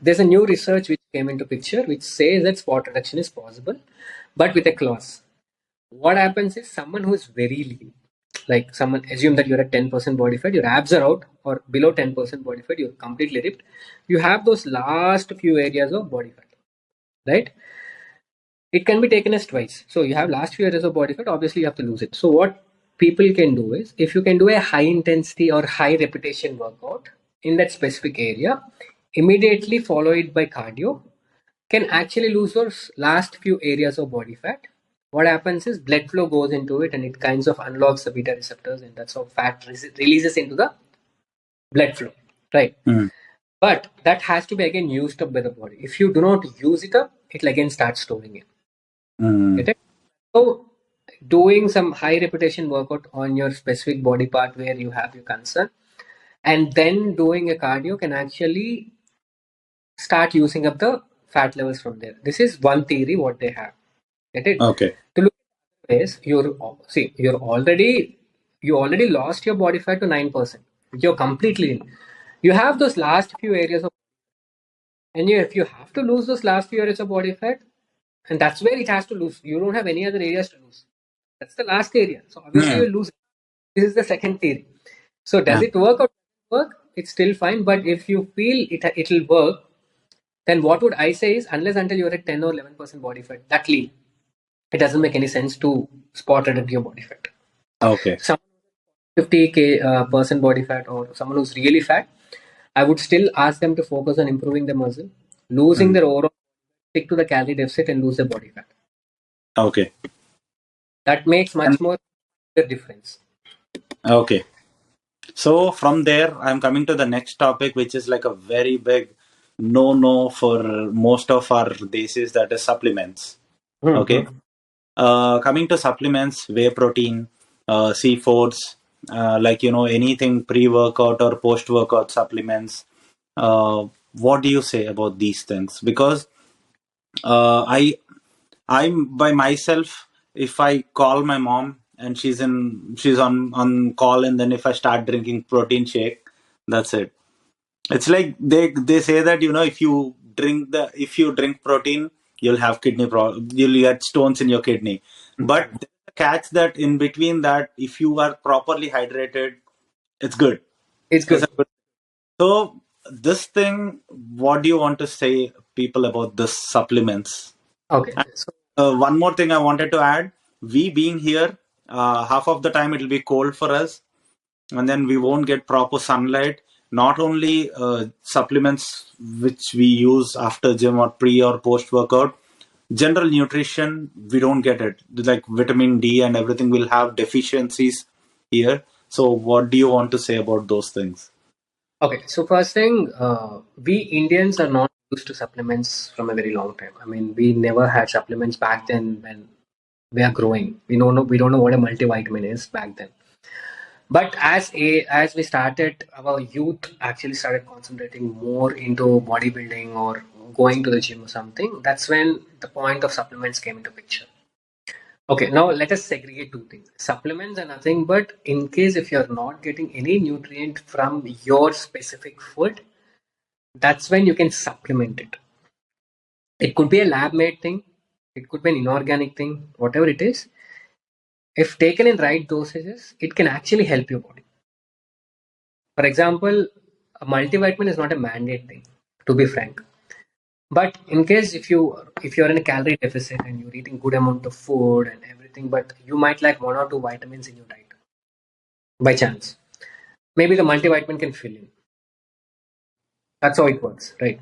There's a new research which came into picture which says that spot reduction is possible, but with a clause. What happens is someone who is very lean, like someone assume that you're at 10% body fat, your abs are out, or below 10% body fat, you're completely ripped. You have those last few areas of body fat, right? It can be taken as twice. So you have last few areas of body fat, obviously you have to lose it. So what people can do is if you can do a high intensity or high repetition workout in that specific area, immediately follow it by cardio, can actually lose those last few areas of body fat what happens is blood flow goes into it and it kinds of unlocks the beta receptors, and that's how fat releases into the blood flow, right? Mm. But that has to be again used up by the body. If you do not use it up, it'll again start storing it. Mm. Get it? So, doing some high repetition workout on your specific body part where you have your concern, and then doing a cardio can actually start using up the fat levels from there. This is one theory what they have. Get it? Okay. To look at this, you already lost your body fat to 9%. You're completely in. You have those last few areas of, and if you have to lose those last few areas of body fat, and that's where it has to lose. You don't have any other areas to lose. That's the last area. So obviously Mm. you lose. This is the second theory. So does Yeah. it work or work? It's still fine. But if you feel it'll work, then what would I say is unless until you're at 10 or 11% body fat, that lean, it doesn't make any sense to spot reduce your body fat. Okay. Someone 50 percent body fat or someone who's really fat, I would still ask them to focus on improving the muscle, losing Mm. their overall, stick to the calorie deficit and lose their body fat. Okay. That makes And much more difference. okay. So from there, I'm coming to the next topic, which is like a very big no for most of our bases, that is supplements. Okay. Mm-hmm. Coming to supplements, whey protein, C4s, like, anything pre-workout or post-workout supplements. What do you say about these things? Because I'm by myself. If I call my mom and she's on call, and then if I start drinking protein shake, that's it. It's like they say that, if you drink protein, you'll have you'll get stones in your kidney. But there's a catch that in between that, if you are properly hydrated, it's good. It's It's a good. good. So this thing, what do you want to say people about this supplements? Okay. So One more thing I wanted to add: we being here, half of the time it'll be cold for us, and then we won't get proper sunlight. Not only supplements which we use after gym or pre or post workout, general nutrition we don't get it. Like vitamin D and everything will have deficiencies here. So, what do you want to say about those things? okay. So first thing, we Indians are not used to supplements from a very long time. I mean, we never had supplements back then when we are growing. We don't know what a multivitamin is back then. But as we started, our youth actually started concentrating more into bodybuilding or going to the gym or something. That's when the point of supplements came into picture. Okay, now let us segregate two things. Supplements are nothing but in case if you're not getting any nutrient from your specific food, that's when you can supplement it. It could be a lab made thing, it could be an inorganic thing, whatever it is. If taken in right dosages, it can actually help your body. For example, a multivitamin is not a mandate thing, to be frank. But in case if you're in a calorie deficit and you're eating good amount of food and everything, but you might lack one or two vitamins in your diet by chance, maybe the multivitamin can fill in. That's how it works, right?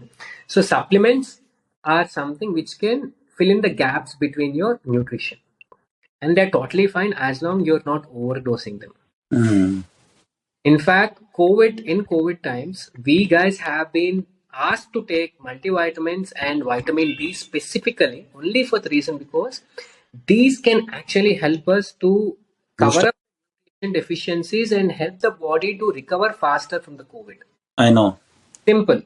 So supplements are something which can fill in the gaps between your nutrition, and they're totally fine as long you're not overdosing them. Mm. In fact, in COVID times, we guys have been asked to take multivitamins and vitamin D specifically only for the reason because these can actually help us to Boost cover up. up deficiencies and help the body to recover faster from the COVID. I know. Simple.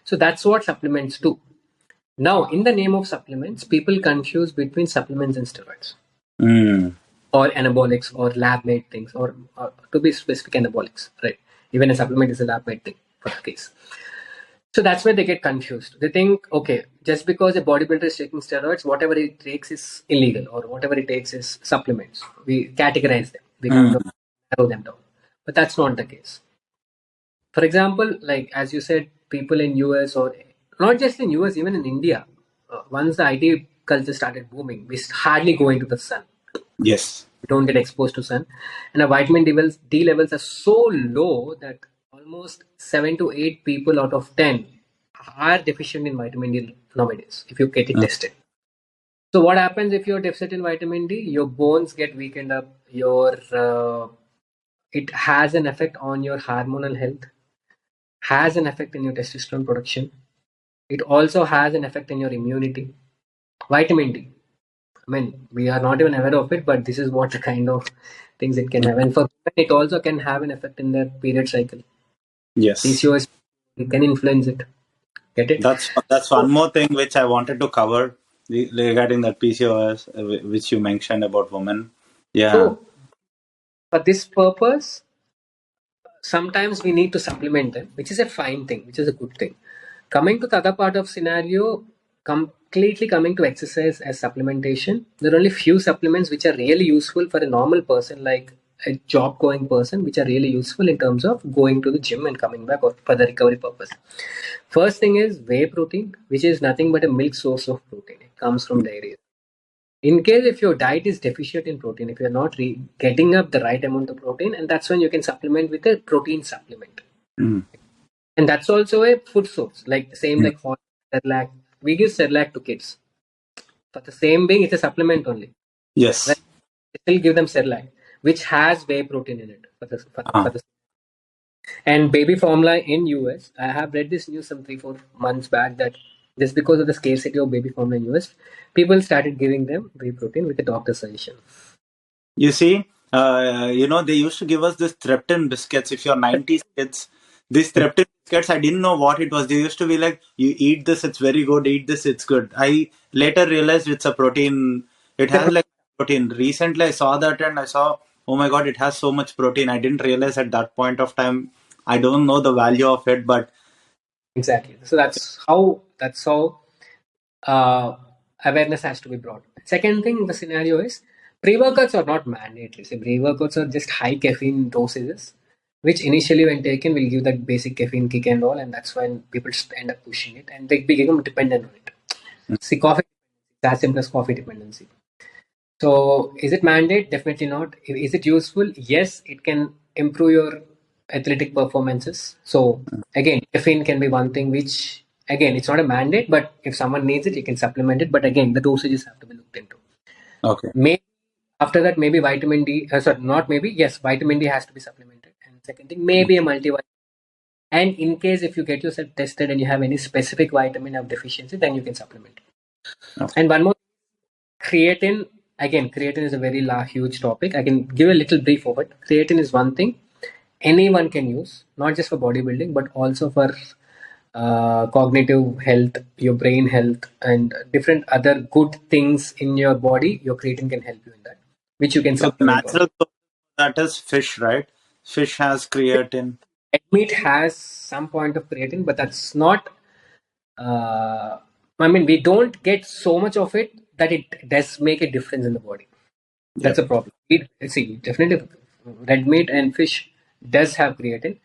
So that's what supplements do. Now, in the name of supplements, people confuse between supplements and steroids Mm. or anabolics or lab made things, or to be specific, anabolics, right? Even a supplement is a lab made thing for the case. So that's where they get confused. They think, okay, just because a bodybuilder is taking steroids, whatever he takes is illegal, or whatever he takes is supplements. We categorize them, we kind of Mm. narrow them down. But that's not the case. For example, like as you said, people in US or not just in US, even in India, once the IT culture started booming, we hardly go into the sun. Yes. We don't get exposed to sun, and our vitamin D levels are so low that almost 7 to 8 people out of 10 are deficient in vitamin D nowadays. If you get it Mm. tested, So what happens if you're deficit in vitamin D? Your bones get weakened up. Your it has an effect on your hormonal health. Has an effect in your testosterone production. It also has an effect in your immunity. Vitamin D. I mean, we are not even aware of it, but this is what the kind of things it can have. And for women, it also can have an effect in their period cycle. Yes. PCOS, it can influence it. Get it? That's one more thing which I wanted to cover regarding that PCOS, which you mentioned about women. Yeah. So, for this purpose, sometimes we need to supplement them, which is a fine thing, which is a good thing. Coming to the other part of scenario, completely coming to exercise as supplementation, there are only few supplements which are really useful for a normal person, like a job going person, which are really useful in terms of going to the gym and coming back or for the recovery purpose. First thing is whey protein, which is nothing but a milk source of protein. It comes from dairy. In case if your diet is deficient in protein, if you're not getting up the right amount of protein, and that's when you can supplement with a protein supplement. Mm. And that's also a food source, like the same Mm. like hot Cerelac. We give Cerelac to kids. For the same being, it's a supplement only. Right? Yes. We still give them Cerelac, which has whey protein in it for Ah. the and baby formula in US. I have read this news some 3 4 months back that just because of the scarcity of baby formula in US, people started giving them whey protein with the doctor's suggestion. You see, they used to give us this Trepton biscuits. If you're 90s kids, these Trepton biscuits, I didn't know what it was. They used to be like, you eat this, it's very good. Eat this, it's good. I later realized it's a protein. It has like protein. Recently, I saw that and I saw, oh my God, it has so much protein. I didn't realize at that point of time. I don't know the value of it, but Exactly. So that's how uh, awareness has to be brought. Second thing, the scenario is pre-workouts are not mandatory. So pre-workouts are just high caffeine dosages, which initially when taken will give that basic caffeine kick and all, and that's when people end up pushing it and they become dependent on it. See, coffee is as simple as coffee dependency. So is it mandate? Definitely not. Is it useful? Yes, it can improve your athletic performances. So again, caffeine can be one thing which again it's not a mandate, but if someone needs it, you can supplement it. But again, the dosages have to be looked into. okay. Maybe after that, maybe vitamin D. Sorry, not maybe. Yes, vitamin D has to be supplemented. And second thing, maybe a multivitamin. And in case if you get yourself tested and you have any specific vitamin of deficiency, then you can supplement. Okay. And one more creatine. Again, creatine is a very huge topic. I can give a little brief of it. Creatine is one thing anyone can use, not just for bodybuilding, but also for cognitive health, your brain health, and different other good things in your body. Your creatine can help you in that, which you can So the supplement on. natural source of that is fish, right? Fish has creatine. Red meat has some point of creatine, but that's not. Uh, I mean, we don't get so much of it that it does make a difference in the body. That's a Yep. problem. See, definitely, red meat and fish does have creatine,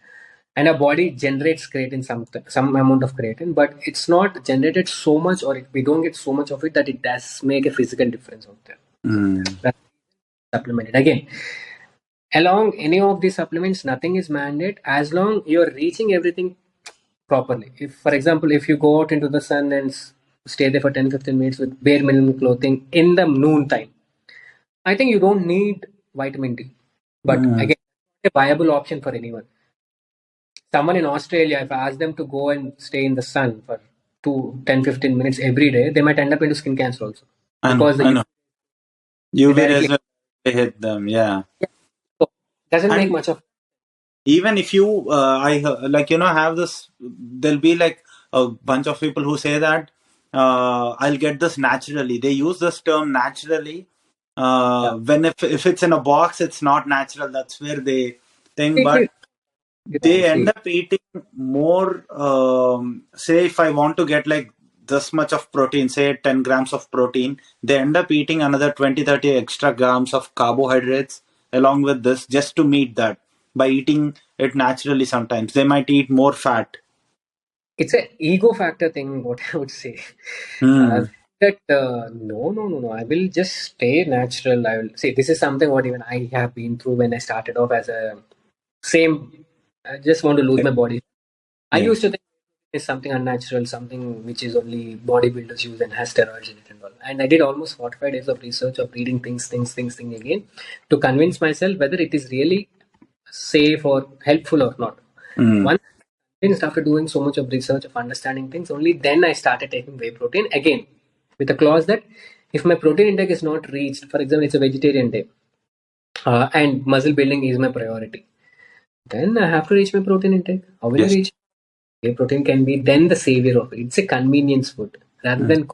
and our body generates creatine some amount of creatine, but it's not generated so much, or we don't get so much of it that it does make a physical difference out there. Mm. That's supplemented again. Along any of these supplements, nothing is mandate as long you're reaching everything properly. If, for example, if you go out into the sun and stay there for 10 15 minutes with bare minimum clothing in the noon time, I think you don't need vitamin D. But Mm. again, a viable option for anyone. Someone in Australia, if I ask them to go and stay in the sun for 10 15 minutes every day, they might end up into skin cancer also. I know, Because the I UV know. UV rays directly will hit them, yeah. so, doesn't make And much of even if you, have this, there'll be like a bunch of people who say that I'll get this naturally. They use this term naturally. yeah. When if it's in a box, it's not natural. That's where they think. But Completely wrong. they end See, up eating more. Say if I want to get like this much of protein, say 10 grams of protein, they end up eating another 20 30 extra grams of carbohydrates along with this just to meet that. By eating it naturally, sometimes they might eat more fat. it's a ego factor thing, what I would say. Uh, Hmm. that no. I will just stay natural. I will see. This is something what even I have been through when I started off as a same. I just want to lose my body. I Yeah. used to think. is something unnatural, something which is only bodybuilders use and has steroids in it and all. And I did almost 45 days of research of reading things again to convince myself whether it is really safe or helpful or not. Mm. Once convinced after doing so much of research of understanding things, only then I started taking whey protein again with a clause that if my protein intake is not reached, for example, it's a vegetarian day, and muscle building is my priority, then I have to reach my protein intake. How will I Yes. reach? Whey protein can be then the savior of it. It's a convenience food rather Mm. than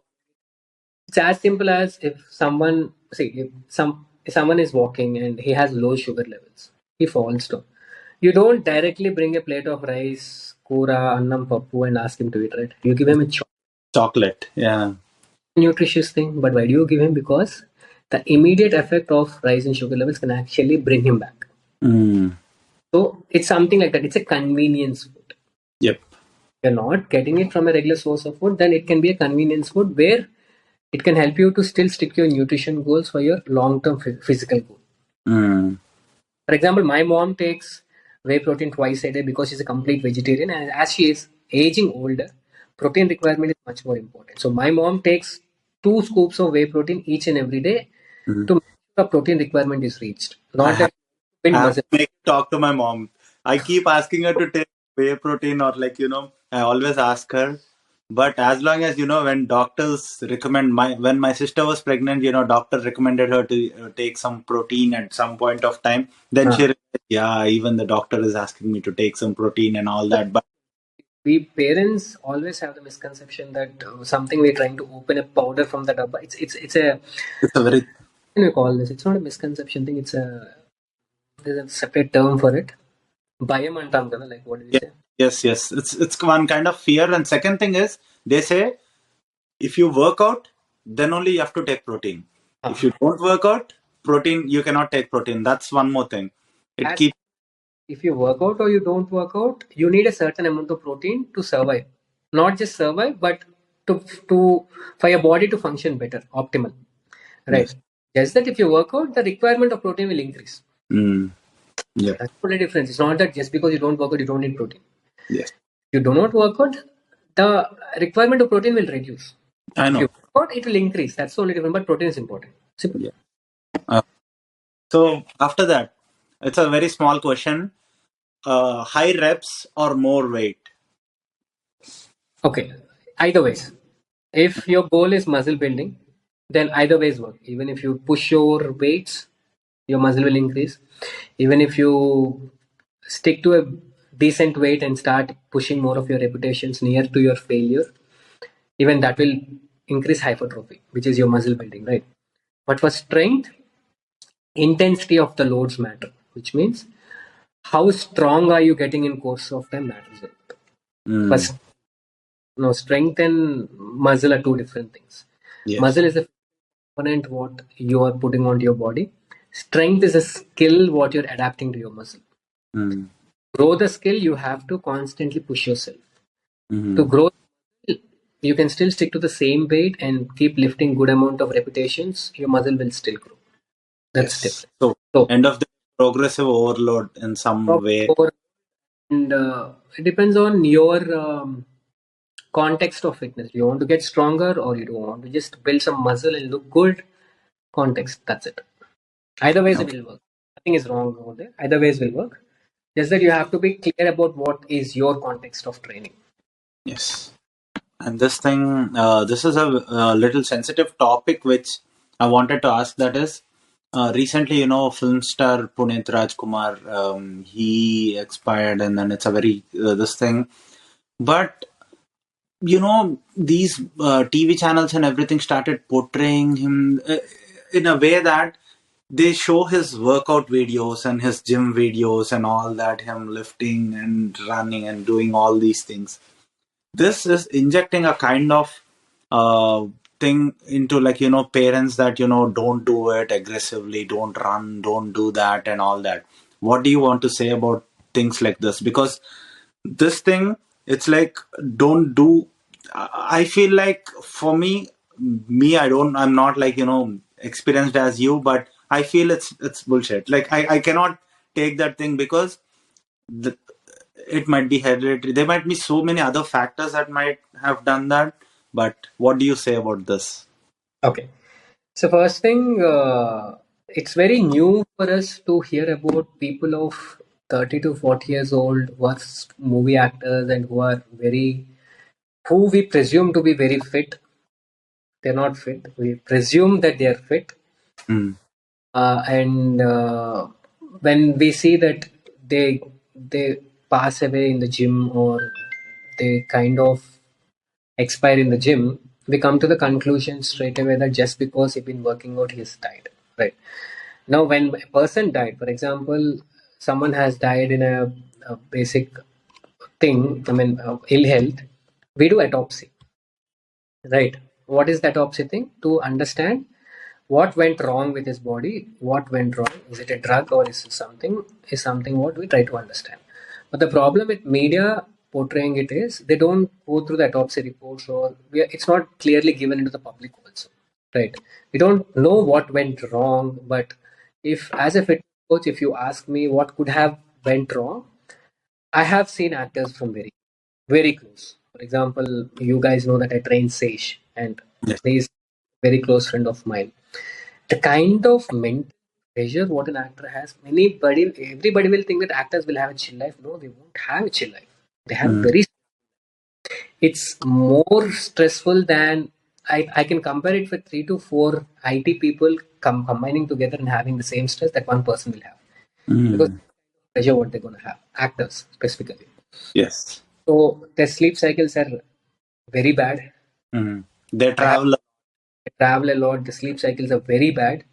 it's as simple as if someone see if someone is walking and he has low sugar levels, he falls down. You don't directly bring a plate of rice, kura, annam, pappu, and ask him to eat, right? You give him a Chocolate. Yeah. nutritious thing, but why do you give him? Because the immediate effect of rise in sugar levels can actually bring him back. Mm. So it's something like that. It's a convenience food. Yep. You're not getting it from a regular source of food, then it can be a convenience food where it can help you to still stick to your nutrition goals for your long-term physical goal. Mm. For example, my mom takes whey protein twice a day because she's a complete vegetarian, and as she is aging older, protein requirement is much more important. So my mom takes 2 scoops of whey protein each and every day Mm. to make sure the protein requirement is reached. I Not have that build I have muscle. to make talk to my mom. I keep asking her to take whey protein or like, I always ask her. But as long as, when doctors recommend when my sister was pregnant, doctor recommended her to take some protein at some point of time. Then she Uh, realized, yeah, even the doctor is asking me to take some protein and all that. But we parents always have the misconception that something we're trying to open a powder from the dabba. It's a it's a very, what do you call this? It's not a misconception thing. There's a separate term for it. Bayam antam kada, like what do you yes, say? yes. It's one kind of fear. And second thing is, they say if you work out, then only you have to take protein. If Ah, you don't work out, protein, you cannot take protein. That's one more thing. It as keeps, if you work out or you don't work out, you need a certain amount of protein to survive. Not just survive, but to to for your body to function better, optimal. Right. yes. Just that if you work out, the requirement of protein will increase. Mm, yep. That's the only difference. It's not that just because you don't work out, you don't need protein. Yes. You do not work out, the requirement of protein will reduce. I If you know. work out, it will increase. That's the only difference. But protein is important. Simple. Yeah. Uh, so after that, it's a very small question. High reps or more weight? Okay. Either ways. If your goal is muscle building, then either ways work. Even if you push your weights, your muscle will increase. Even if you stick to a decent weight and start pushing more of your repetitions near to your failure, even that will increase hypertrophy, which is your muscle building, right? But for strength, intensity of the loads matter, which means how strong are you getting in course of time matters a lot. Mm, First, no, strength and muscle are two different things. yes. Muscle is a component what you are putting onto your body. Strength is a skill what you're adapting to your muscle. Mm, Grow the skill, you have to constantly push yourself. To mm, grow, you can still stick to the same weight and keep lifting good amount of repetitions. Your muscle will still grow. That's yes. different. So So, end of the progressive overload in some way. and it depends on your context of fitness. Do you want to get stronger or you don't want to just build some muscle and look good? Context. That's it. Either ways it Okay. will work. Nothing is wrong over there. Either ways will work. Just that you have to be clear about what is your context of training. Yes. And this thing, this is a little sensitive topic which I wanted to ask. That is, recently, film star Puneet Rajkumar, he expired, and then it's a very this thing. But these TV channels and everything started portraying him in a way that they show his workout videos and his gym videos and all that, him lifting and running and doing all these things. This is injecting a kind of uh, thing into, like, parents that, don't do it aggressively, don't run, don't do that and all that. What do you want to say about things like this? Because this thing, it's like, don't do. I feel like, for me, I'm not, like, experienced as you, but I feel it's bullshit. Like, I cannot take that thing, because the, it might be hereditary. There might be so many other factors that might have done that. But what do you say about this? Okay. So first thing, it's very new for us to hear about people of 30 to 40 years old who are movie actors and who are who we presume to be very fit. They're not fit. We presume that they are fit. Mm. And when we see that they pass away in the gym, or they kind of expire in the gym, we come to the conclusion straight away that just because he's been working out, he's died. Right. Now, when a person died, for example, someone has died in a basic thing, I mean, ill health, we do autopsy, right? What is that autopsy thing? To understand what went wrong with his body, what went wrong. Is it a drug, or is it something? Is something what we try to understand. But the problem with media portraying it is they don't go through the autopsy reports, or it's not clearly given into the public also, right? We don't know what went wrong, but if as a fitness coach, if you ask me what could have went wrong, I have seen actors from very close. For example, you guys know that I train Sage, and Yes. he's a very close friend of mine. The kind of mental pressure what an actor has, everybody will think that actors will have a chill life. No, they won't have a chill life. They have Mm. very, it's more stressful than, I can compare it with 3 to 4 IT people combining together and having the same stress that one person will have. Because Mm. pressure what they're going to have, actors specifically. Yes. So their sleep cycles are very bad. Mm. They They have travel. they travel a lot. The sleep cycles are very bad.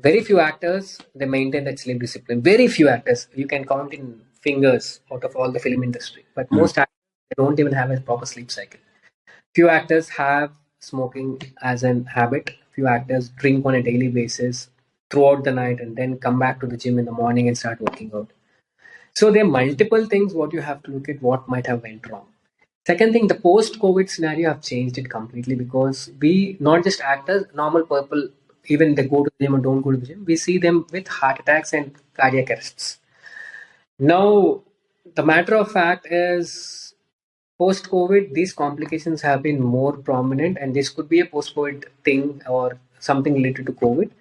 Very few actors they maintain that sleep discipline. Very few actors, you can count in fingers out of all the film industry. But Mm. most actors they don't even have a proper sleep cycle. Few actors have smoking as an habit. Few actors drink on a daily basis throughout the night and then come back to the gym in the morning and start working out. So there are multiple things what you have to look at what might have went wrong. Second thing, the post-COVID scenario have changed it completely because we not just actors, normal people, even they go to the gym or don't go to the gym, we see them with heart attacks and cardiac arrests. Now, the matter of fact is, post-COVID, these complications have been more prominent, and this could be a post-COVID thing or something related to COVID.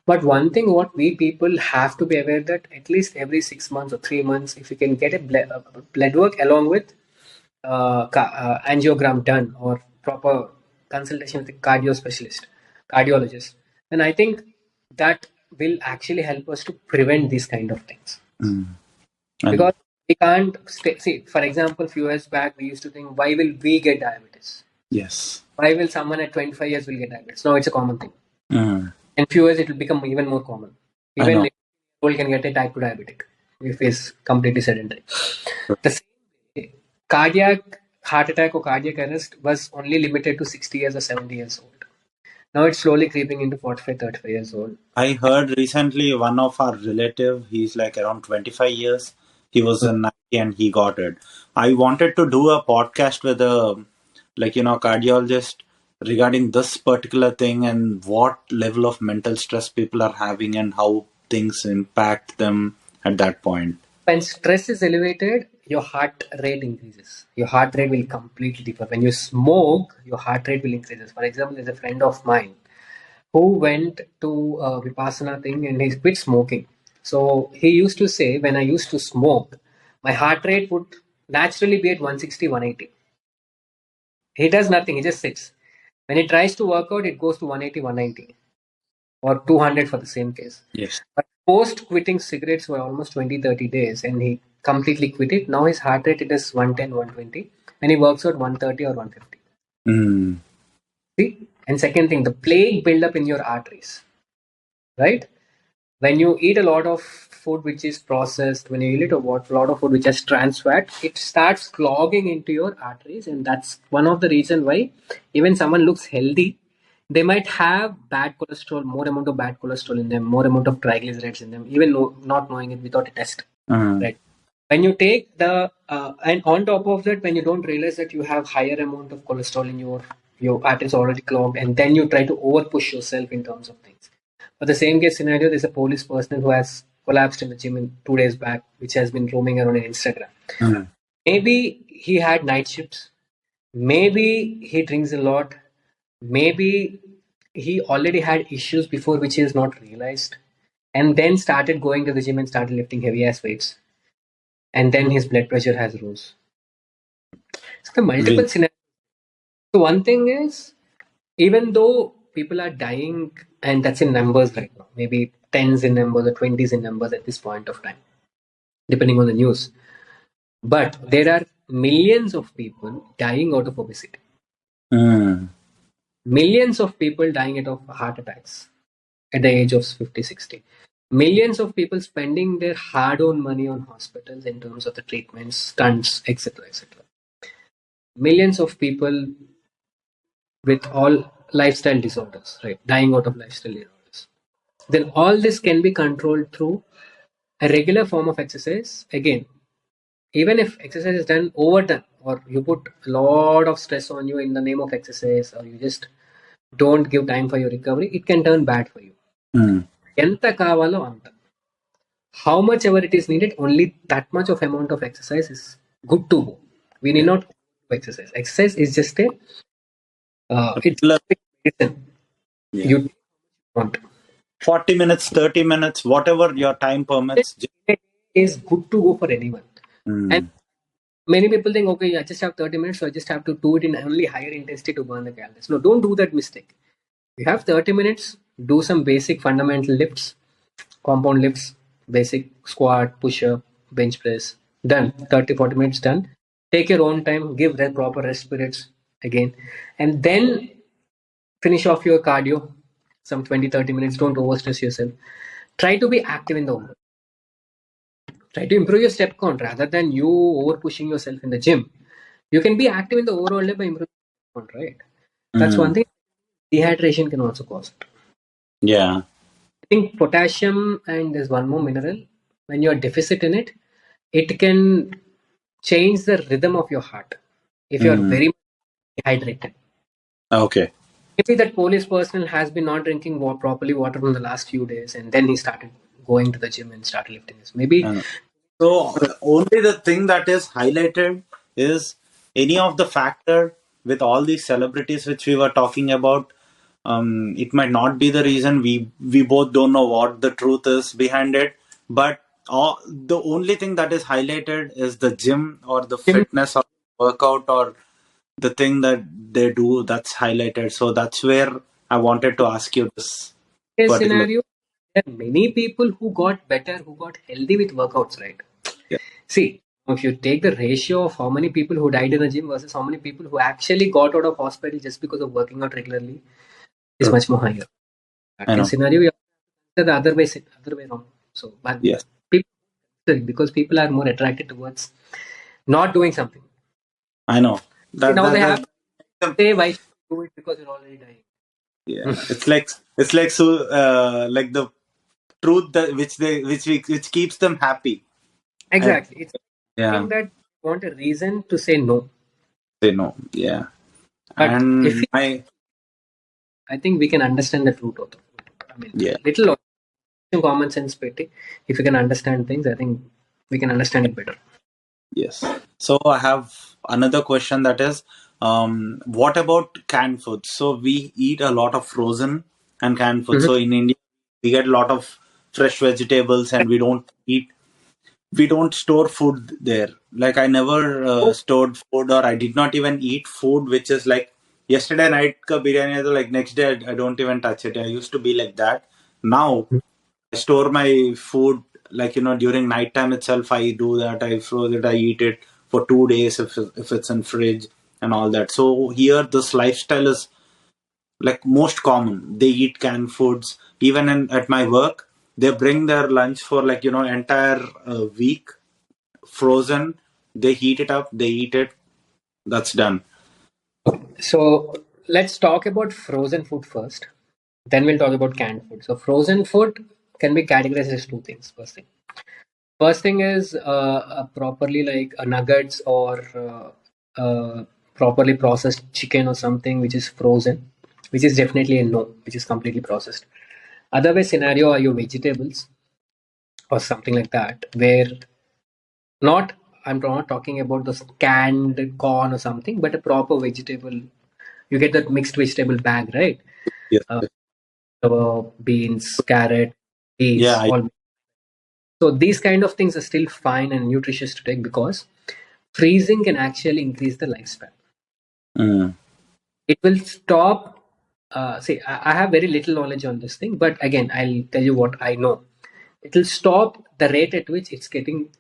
But one thing, what we people have to be aware that at least every 6 months or 3 months, if you can get a blood work along with angiogram done or proper consultation with a cardiologist, then I think that will actually help us to prevent these kind of things. Mm. I know. Because we can't see, for example, few years back, we used to think, why will we get diabetes? Yes. Why will someone at 25 years will get diabetes? Now it's a common thing. Mm. In few years, it will become even more common. I Even know. people can get a type 2 diabetic if he's completely sedentary. The same way, cardiac heart attack or cardiac arrest was only limited to 60 years or 70 years old. Now it's slowly creeping into 45, 35 years old. I heard recently one of our relative, he's like around 25 years. He was in 90 and he got it. I wanted to do a podcast with a, like, cardiologist regarding this particular thing and what level of mental stress people are having and how things impact them at that point. When stress is elevated, your heart rate increases. Your heart rate will completely differ. When you smoke, your heart rate will increase. For example, there's a friend of mine who went to a Vipassana thing and he quit smoking. So he used to say, when I used to smoke, my heart rate would naturally be at 160, 180. He does nothing, he just sits. When he tries to work out, it goes to 180, 190 or 200 for the same case. Yes. But post quitting cigarettes for almost 20, 30 days and he completely quit it. Now his heart rate it is 110, 120. When he works out 130 or 150. Mm. See? And second thing, the plaque build up in your arteries, right? When you eat a lot of food which is processed, when you eat a lot of food which has trans fat, it starts clogging into your arteries, and that's one of the reason why even someone looks healthy, they might have bad cholesterol, more amount of bad cholesterol in them, more amount of triglycerides in them, even not knowing it without a test, Mm. right? When you take the and on top of that, when you don't realize that you have higher amount of cholesterol in your arteries already clogged, and then you try to over push yourself in terms of things. For the same case scenario, there's a police person who has collapsed in the gym in 2 days back, which has been roaming around in Instagram. Mm. Maybe he had night shifts. Maybe he drinks a lot. Maybe he already had issues before which he has not realized, and then started going to the gym and started lifting heavy ass weights. And then his blood pressure has rose. So the Really? multiple scenarios. So one thing is, even though people are dying, and that's in numbers right now, maybe tens in numbers or twenties in numbers at this point of time, depending on the news. But there are millions of people dying out of obesity. Mm. Millions of people dying out of heart attacks at the age of 50, 60. Millions of people spending their hard-earned money on hospitals in terms of the treatments, stunts, etc., etc. Millions of people with all lifestyle disorders, right? Dying out of lifestyle disorders. Then all this can be controlled through a regular form of exercise. Again, even if exercise is done overdone, or you put a lot of stress on you in the name of exercise, or you just don't give time for your recovery, it can turn bad for you. Mm. ఎంత కావాలో అంత. How much ever it is needed, only that much of amount of exercise is good to go. We need Yeah. not exercise. Exercise is just a it's Regular- medicine yeah. you want. 40 minutes, 30 minutes, whatever your time permits. Is good to go for anyone. And Mm. many people think, okay, I just have 30 minutes, so I just have to do it in only higher intensity to burn the calories. No, don't do that mistake. You have 30 minutes, do some basic fundamental lifts, compound lifts, basic squat, push up, bench press. Done. 30, 40 minutes done. Take your own time, give the proper rest periods again, and then finish off your cardio, some 20, 30 minutes. Don't overstress yourself. Try to be active in the overall. Try to improve your step count rather than you over pushing yourself in the gym. You can be active in the overall day by improving step count, right? That's one Mm. thing. Dehydration can also cause it. Yeah. I think potassium and there's one more mineral. When you're deficit in it, it can change the rhythm of your heart if you're Mm. very dehydrated. Okay. Maybe that police personnel has been not drinking properly water from the last few days, and then he started going to the gym and started lifting his. Maybe I know. So only the thing that is highlighted is any of the factor with all these celebrities which we were talking about. It might not be the reason. We both don't know what the truth is behind it, but the only thing that is highlighted is the gym or the gym fitness or workout or the thing that they do that's highlighted. So that's where I wanted to ask you this particular. scenario, there are many people who got better, who got healthy with workouts, right? Yeah. See, if you take the ratio of how many people who died in the gym versus how many people who actually got out of hospital just because of working out regularly is True. much more higher. That I kind of know. scenario, you have the other way around. So, but Yes, people, because people are more attracted towards not doing something. I know. See, That now they that have that. to say why should you do it because you're already dying. Yeah, it's like so like the truth that which keeps them happy. I, Exactly. It's yeah, saying that you want a reason to say no. they know. Yeah, But if and we, my I think we can understand the truth of it. I mean, yeah, little common sense, Petty. If you can understand things, I think we can understand it better. yes. So I have another question that is, what about canned foods? So we eat a lot of frozen and canned food. Mhm. So in India, we get a lot of fresh vegetables, and we don't store food there. Like I never Oh, stored food, or I did not even eat food which is like yesterday night ka biryani hai, like next day I don't even touch it. I used to be like that. Now I store my food, like during night time itself. I do that. I froze it. I eat it for 2 days if it's in fridge and all that. So here this lifestyle is like most common. They eat canned foods. Even at my work, they bring their lunch for like entire week frozen. They heat it up, they eat it. That's done. so let's talk about frozen food first. Then we'll talk about canned food. So frozen food can be categorized as two things. First thing is properly like nuggets or properly processed chicken or something which is frozen, which is definitely a no, which is completely processed. Otherwise, scenario are your vegetables, or something like that, where not I'm not talking about the canned corn or something, but a proper vegetable. You get that mixed vegetable bag, right? Yes. Uh, beans, carrot, Yeah. peas, all. So these kind of things are still fine and nutritious to take because freezing can actually increase the lifespan. Mm. It will stop. See, I have very little knowledge on this thing, but again, I'll tell you what I know. It will stop the rate at which it's getting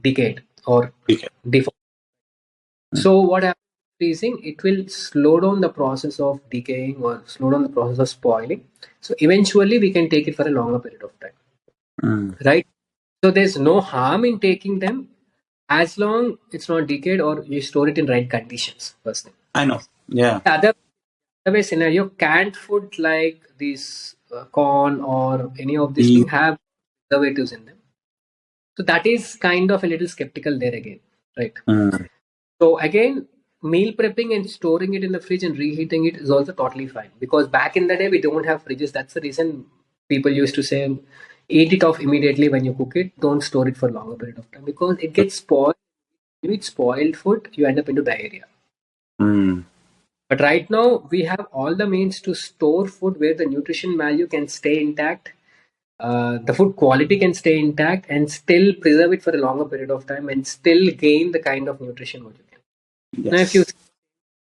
decayed or Okay. deformed. Mm. So what happens with freezing? It will slow down the process of decaying or slow down the process of spoiling. So eventually, we can take it for a longer period of time, Mm. right? So there's no harm in taking them as long it's not decayed or you store it in right conditions. First thing. I know. Yeah. Other way scenario, canned food like this corn or any of these E- things have preservatives in them. So that is kind of a little skeptical there again, right? Mm. So again, meal prepping and storing it in the fridge and reheating it is also totally fine because back in the day we don't have fridges. That's the reason people used to say eat it off immediately when you cook it. Don't store it for a longer period of time because it gets spoiled. You eat spoiled food, you end up into diarrhea. Mm. But right now we have all the means to store food where the nutrition value can stay intact, the food quality can stay intact, and still preserve it for a longer period of time and still gain the kind of nutrition what you can. Now, if you Yes.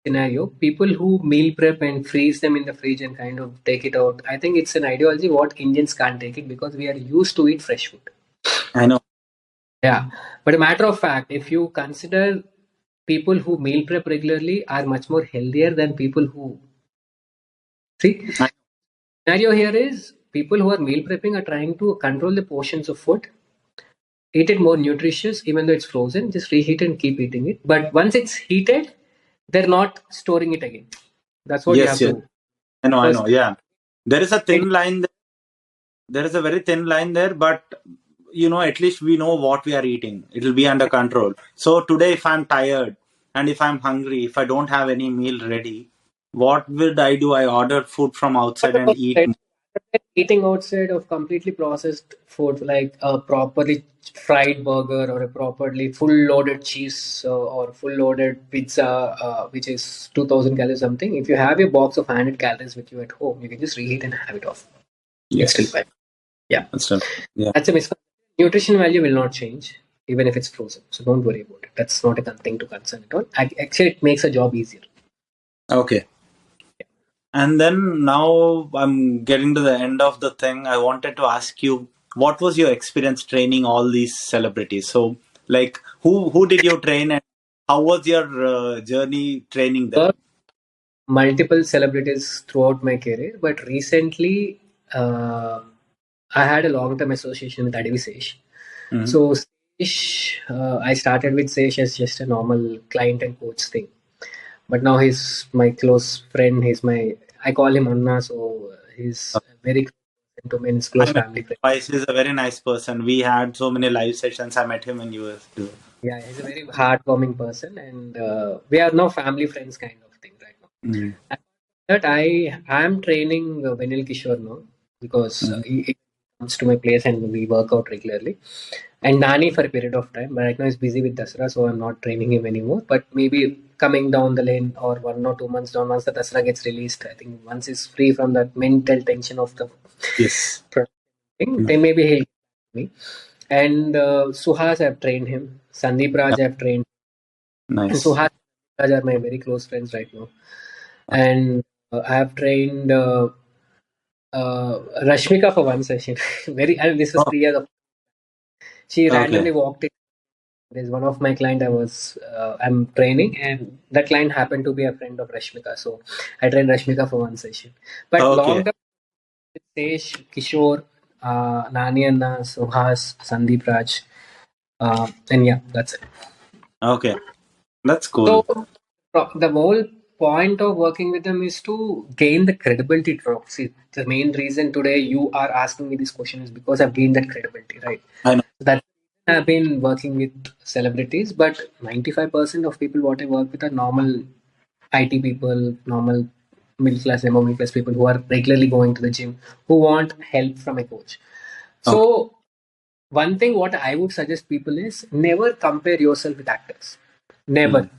scenario, people who meal prep and freeze them in the fridge and kind of take it out, I think it's an ideology what Indians can't take it because we are used to eat fresh food. I know. Yeah, but a matter of fact, if you consider people who meal prep regularly are much more healthier than people who see. I, Scenario here is people who are meal prepping are trying to control the portions of food, eat it more nutritious, even though it's frozen, just reheat and keep eating it. But once it's heated, they're not storing it again. That's what you yes. have Yes. to I know. I first. know. Yeah. There is a Like, thin line. There is a very thin line there, but at least we know what we are eating. It will be under control. So today, if I'm tired and if I'm hungry, if I don't have any meal ready, what would I do? I order food from outside and eat. eating outside of completely processed food like a properly fried burger or a properly full loaded cheese or full loaded pizza which is 2000 calories something, if you have a box of 100 calories with you at home you can just reheat and have it off. It's still Yes. fine. Yeah, That's right. Yeah. that's a misconception. Nutrition value will not change even if it's frozen, so don't worry about it. That's not a thing to concern at all. Actually it makes a job easier. Okay. And then now I'm getting to the end of the thing. I wanted to ask you, what was your experience training all these celebrities? So, like, who did you train, and how was your journey training them? Multiple celebrities throughout my career, but recently uh, I had a long-term association with Adivi Sesh. Hmm. So Sesh, I started with Sesh as just a normal client and coach thing, but now he's my close friend. I call him Anna, so he's very close to me, and his I close met family friend. Vice is a very nice person. We had so many live sessions. I met him in US too. Yeah, he's a very heartwarming person, and we are now family friends kind of thing right now. Mm. That I am training Venil Kishore now because Mm. he comes to my place and we work out regularly. And Nani for a period of time, but right now he's busy with Dasra, so I'm not training him anymore. But maybe coming down the lane or 1 or 2 months down, once the Dasra gets released, I think once he's free from that mental tension of the Yes. thing, Mm. then maybe he'll me. And Suhas, I've trained him. Sandeep Yeah. Raj, I've trained. And Nice. Suhas Raj are my very close friends right now. And I have trained Rashmika for one session. And this was Oh, 3 years. She okay. randomly walked in. There's one of my client I'm training, and that client happened to be a friend of Rashmika, so I trained Rashmika for one session. But Okay. long term, Tesh, Kishore, Nani Anna, Suhas, Sandeep Raj, and yeah, that's it. Okay. That's So cool. the whole point of working with them is to gain the credibility. See, the main reason today you are asking me this question is because I've gained that credibility, right? I know. That I've been working with celebrities, but 95% of people what I work with are normal IT people, normal middle class, above middle class people who are regularly going to the gym, who want help from a coach. Okay. So One thing what I would suggest people is never compare yourself with actors. Never. Mm.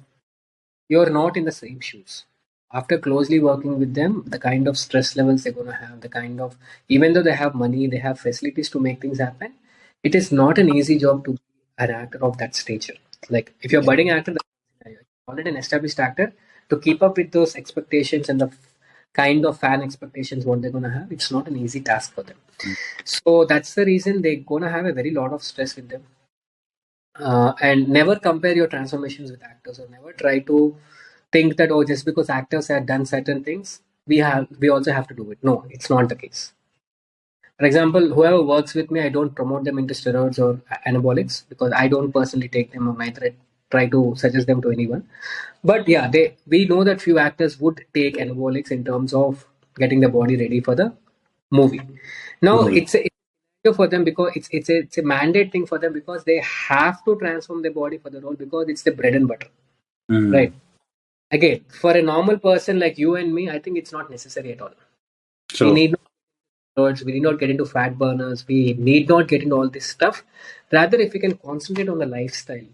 You're not in the same shoes. After closely working with them, the kind of stress levels they're going to have, the kind of, even though they have money, they have facilities to make things happen, it is not an easy job to be an actor of that stature. Like, if you're a Yeah. budding actor, you're already an established actor, to keep up with those expectations and the kind of fan expectations what they're going to have, it's not an easy task for them. Mm. So that's the reason they're going to have a very lot of stress with them. And never compare your transformations with actors, or never try to think that, oh, just because actors have done certain things, we also have to do it. No, it's not the case. For example, whoever works with me, I don't promote them into steroids or anabolics, because I don't personally take them, or neither try to suggest them to anyone. But yeah, they we know that few actors would take anabolics in terms of getting the body ready for the movie. Now Movie. it's for them, because it's a mandate thing for them, because they have to transform their body for the role, because it's the bread and butter, Mm. right? Again, for a normal person like you and me, I think it's not necessary at all. We True. need not steroids, we need not get into fat burners, we need not get into all this stuff. Rather, if we can concentrate on the lifestyle,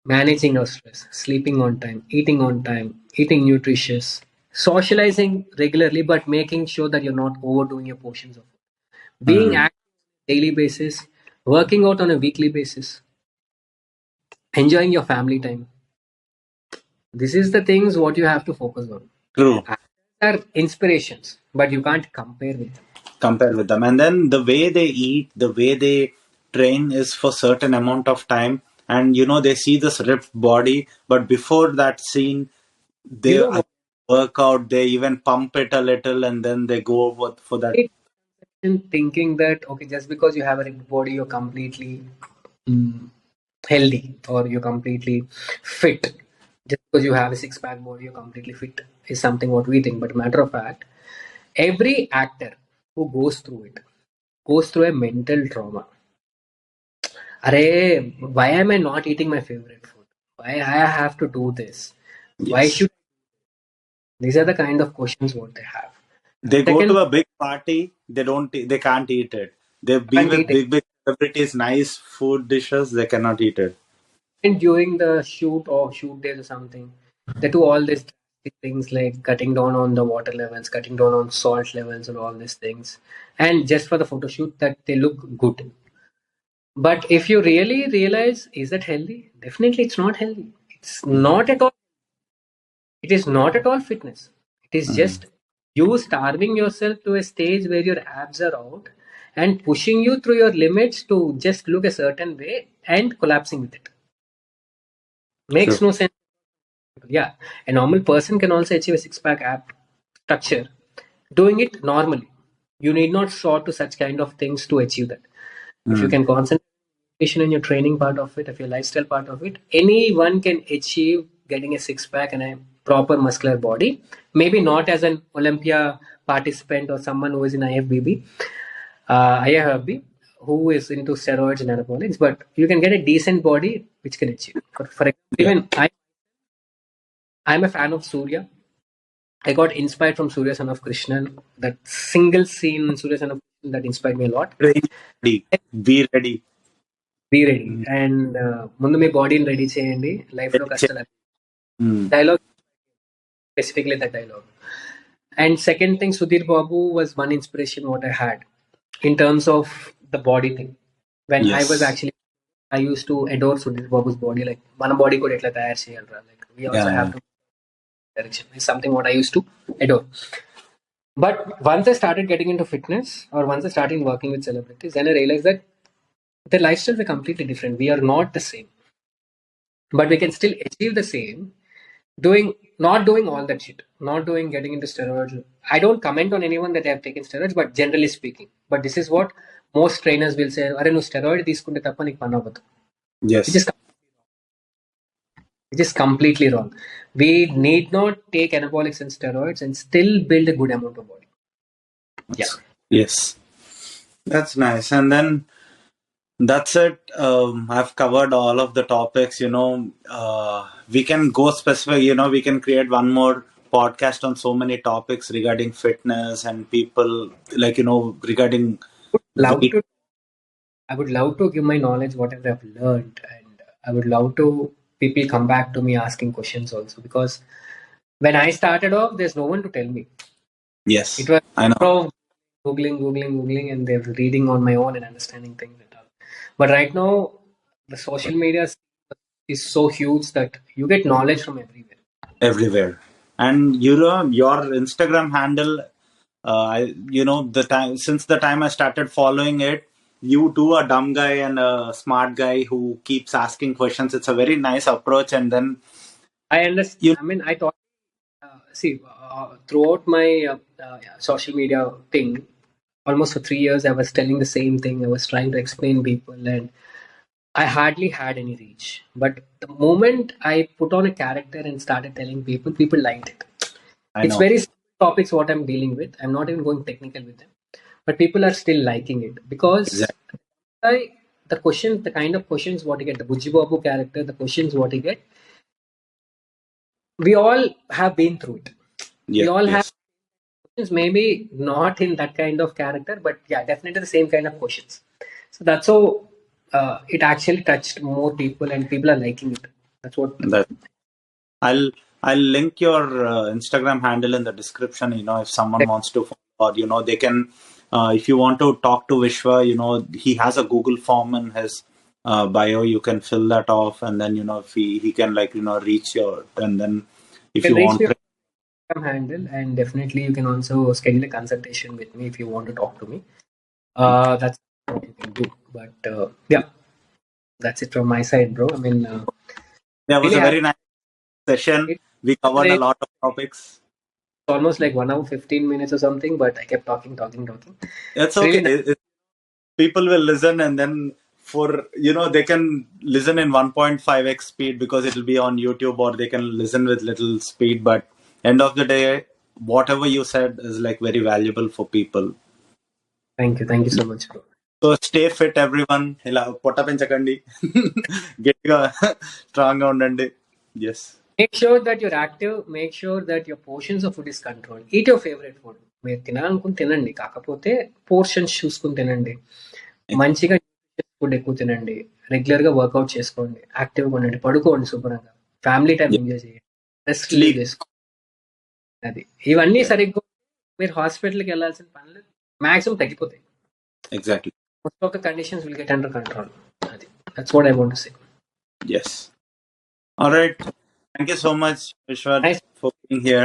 managing our stress, sleeping on time, eating nutritious, socializing regularly, but making sure that you're not overdoing your portions of it, being Mm. active on a daily basis, working out on a weekly basis, enjoying your family time. This is the things what you have to focus on. True. Actors are inspirations, but you can't compare with them. Compare with them, and then the way they eat, the way they train is for certain amount of time, and they see this ripped body, but before that scene You they know what? work out, they even pump it a little, and then they go for that. Thinking that, okay, just because you have a ripped body, you're completely mm, healthy, or you're completely fit. Just because you have a six pack body, you're completely fit, is something what we think. But matter of fact, every actor who goes through a mental trauma. Arey, why am I not eating my favorite food? Why I have to do this? Why Yes, should these are the kind of questions what they have. they go to Second, a big party, they can't eat it. They be can't with eat it. big celebrities, nice food dishes, they cannot eat it. And during the shoot or shoot days or something, they do all these things like cutting down on the water levels, cutting down on salt levels, and all these things. And just for the photo shoot, that they look good. But if you really realize, is that healthy? Definitely, it's not healthy. It's not at all. It is not at all fitness. It is Mm. just you starving yourself to a stage where your abs are out and pushing you through your limits to just look a certain way and collapsing with it. Makes True. no sense. Yeah, a normal person can also achieve a six pack ab structure doing it normally. You need not sort to such kind of things to achieve that. If you Mm. can concentrate in your training part of it, if your lifestyle part of it, anyone can achieve getting a six pack and a proper muscular body. Maybe not as an Olympia participant or someone who is in IFBB, who is into steroids and anabolics, but you can get a decent body which can achieve. For example, Yeah. even I'm a fan of Surya. I got inspired from Surya Son of Krishnan. That single scene in Surya Son of Krishnan that inspired me a lot. Train ready, be ready. Be ready. Mm. And ముందు మీ బాడీని ready చేయండి లైఫ్లో కష్టాలు. Mm. Dialogue, specifically that dialogue. And second thing, Sudhir Babu was one inspiration what I had in terms of the body thing. When I was Yes. actually, I used to adore Sudhir Babu's body. Like, మన body కూడా ఎట్లా తయారు చేయాలరా? Like, we also have Yeah. to direction. It's something what I used to adore. But once I started getting into fitness, or once I started working with celebrities, then I realized that their lifestyles are completely different. We are not the same, but we can still achieve the same doing not doing all that shit, not doing getting into steroids. I don't comment on anyone that they have taken steroids, but generally speaking, but this is what most trainers will say. అరే నువ్వు steroid తీసుకుంటే తప్ప నీకు పని అవ్వదు. which Yes. is which is completely wrong. We need not take anabolics and steroids and still build a good amount of body. Yeah. Yes. That's nice. And then that's it. I've covered all of the topics. We can go specific. We can create one more podcast on so many topics regarding fitness and people, like regarding Love weight. to I would love to give my knowledge, whatever I've learned, and I would love to people come back to me asking questions also because when I started off, there's no one to tell me. It Yes, was I know. of googling, and they're reading on my own and understanding things and all. But right now, the social media is so huge that you get knowledge from everywhere. Everywhere. And you know, your Instagram handle, you know, the time since the time I started following it, you too a dumb guy and a smart guy who keeps asking questions. It's a very nice approach, and then I understand. you I mean, I thought, see, throughout my social media thing, almost for 3 years, I was telling the same thing. I was trying to explain people, and I hardly had any reach. But the moment I put on a character and started telling people, people liked it. I It's know very simple topics what I'm dealing with. I'm not even going technical with them, but people are still liking it because exactly. the questions, the kind of questions what you get, the Bujji Babu character, the questions what you get, we all have been through it. We Yes, all have yes, questions, maybe not in that kind of character, but yeah, definitely the same kind of questions. So that's how it actually touched more people, and people are liking it. That's what. that I'll I'll link your Instagram handle in the description. You know, if someone wants to follow, or you know, they can. If you want to talk to Vishwa, you know, he has a Google form in his bio. You can fill that off, and then you know, if he can like you know reach your, and then if You can you reach want, me on Instagram handle, and definitely you can also schedule a consultation with me if you want to talk to me. That's what you can do. But yeah, that's it from my side, bro. I mean, there was really a happy. very nice session. It's We covered a lot of topics. almost like 1 hour, 15 minutes or something, but I kept talking. It's It's okay. really nice. People will listen, and then for you know they can listen in 1.5x speed because it will be on YouTube, or they can listen with little speed. But end of the day, whatever you said is like very valuable for people. Thank you so much, bro. So stay fit, everyone. ఇలా పొట్ట పెంచకండి. గట్టిగా strong గా ఉండండి. Yes, Make sure that you're active. Make sure that your portions of food is controlled. Eat your favorite food. మీరు తినాలనుకుని తినండి, కాకపోతే portions చూసుకుని తినండి. మంచిగా ఫుడ్ ఎక్కువ తినండి. రెగ్యులర్ గా వర్కౌట్ చేసుకోండి. యాక్టివ్గా ఉండండి. పడుకోండి శుభ్రంగా. Family time yes. ఎంజాయ్ చేయండి. Rest relieve Sleep. చేసుకోండి. అది ఇవన్నీ Yes, సరిగ్గా మీరు హాస్పిటల్కి వెళ్ళాల్సిన పనులు మాక్సిమం తగ్గిపోతాయి. exactly. Most of the conditions will get under control. అది that's what I want to say. Yes. All right. Thank you so much, Vishwat, Nice for being here.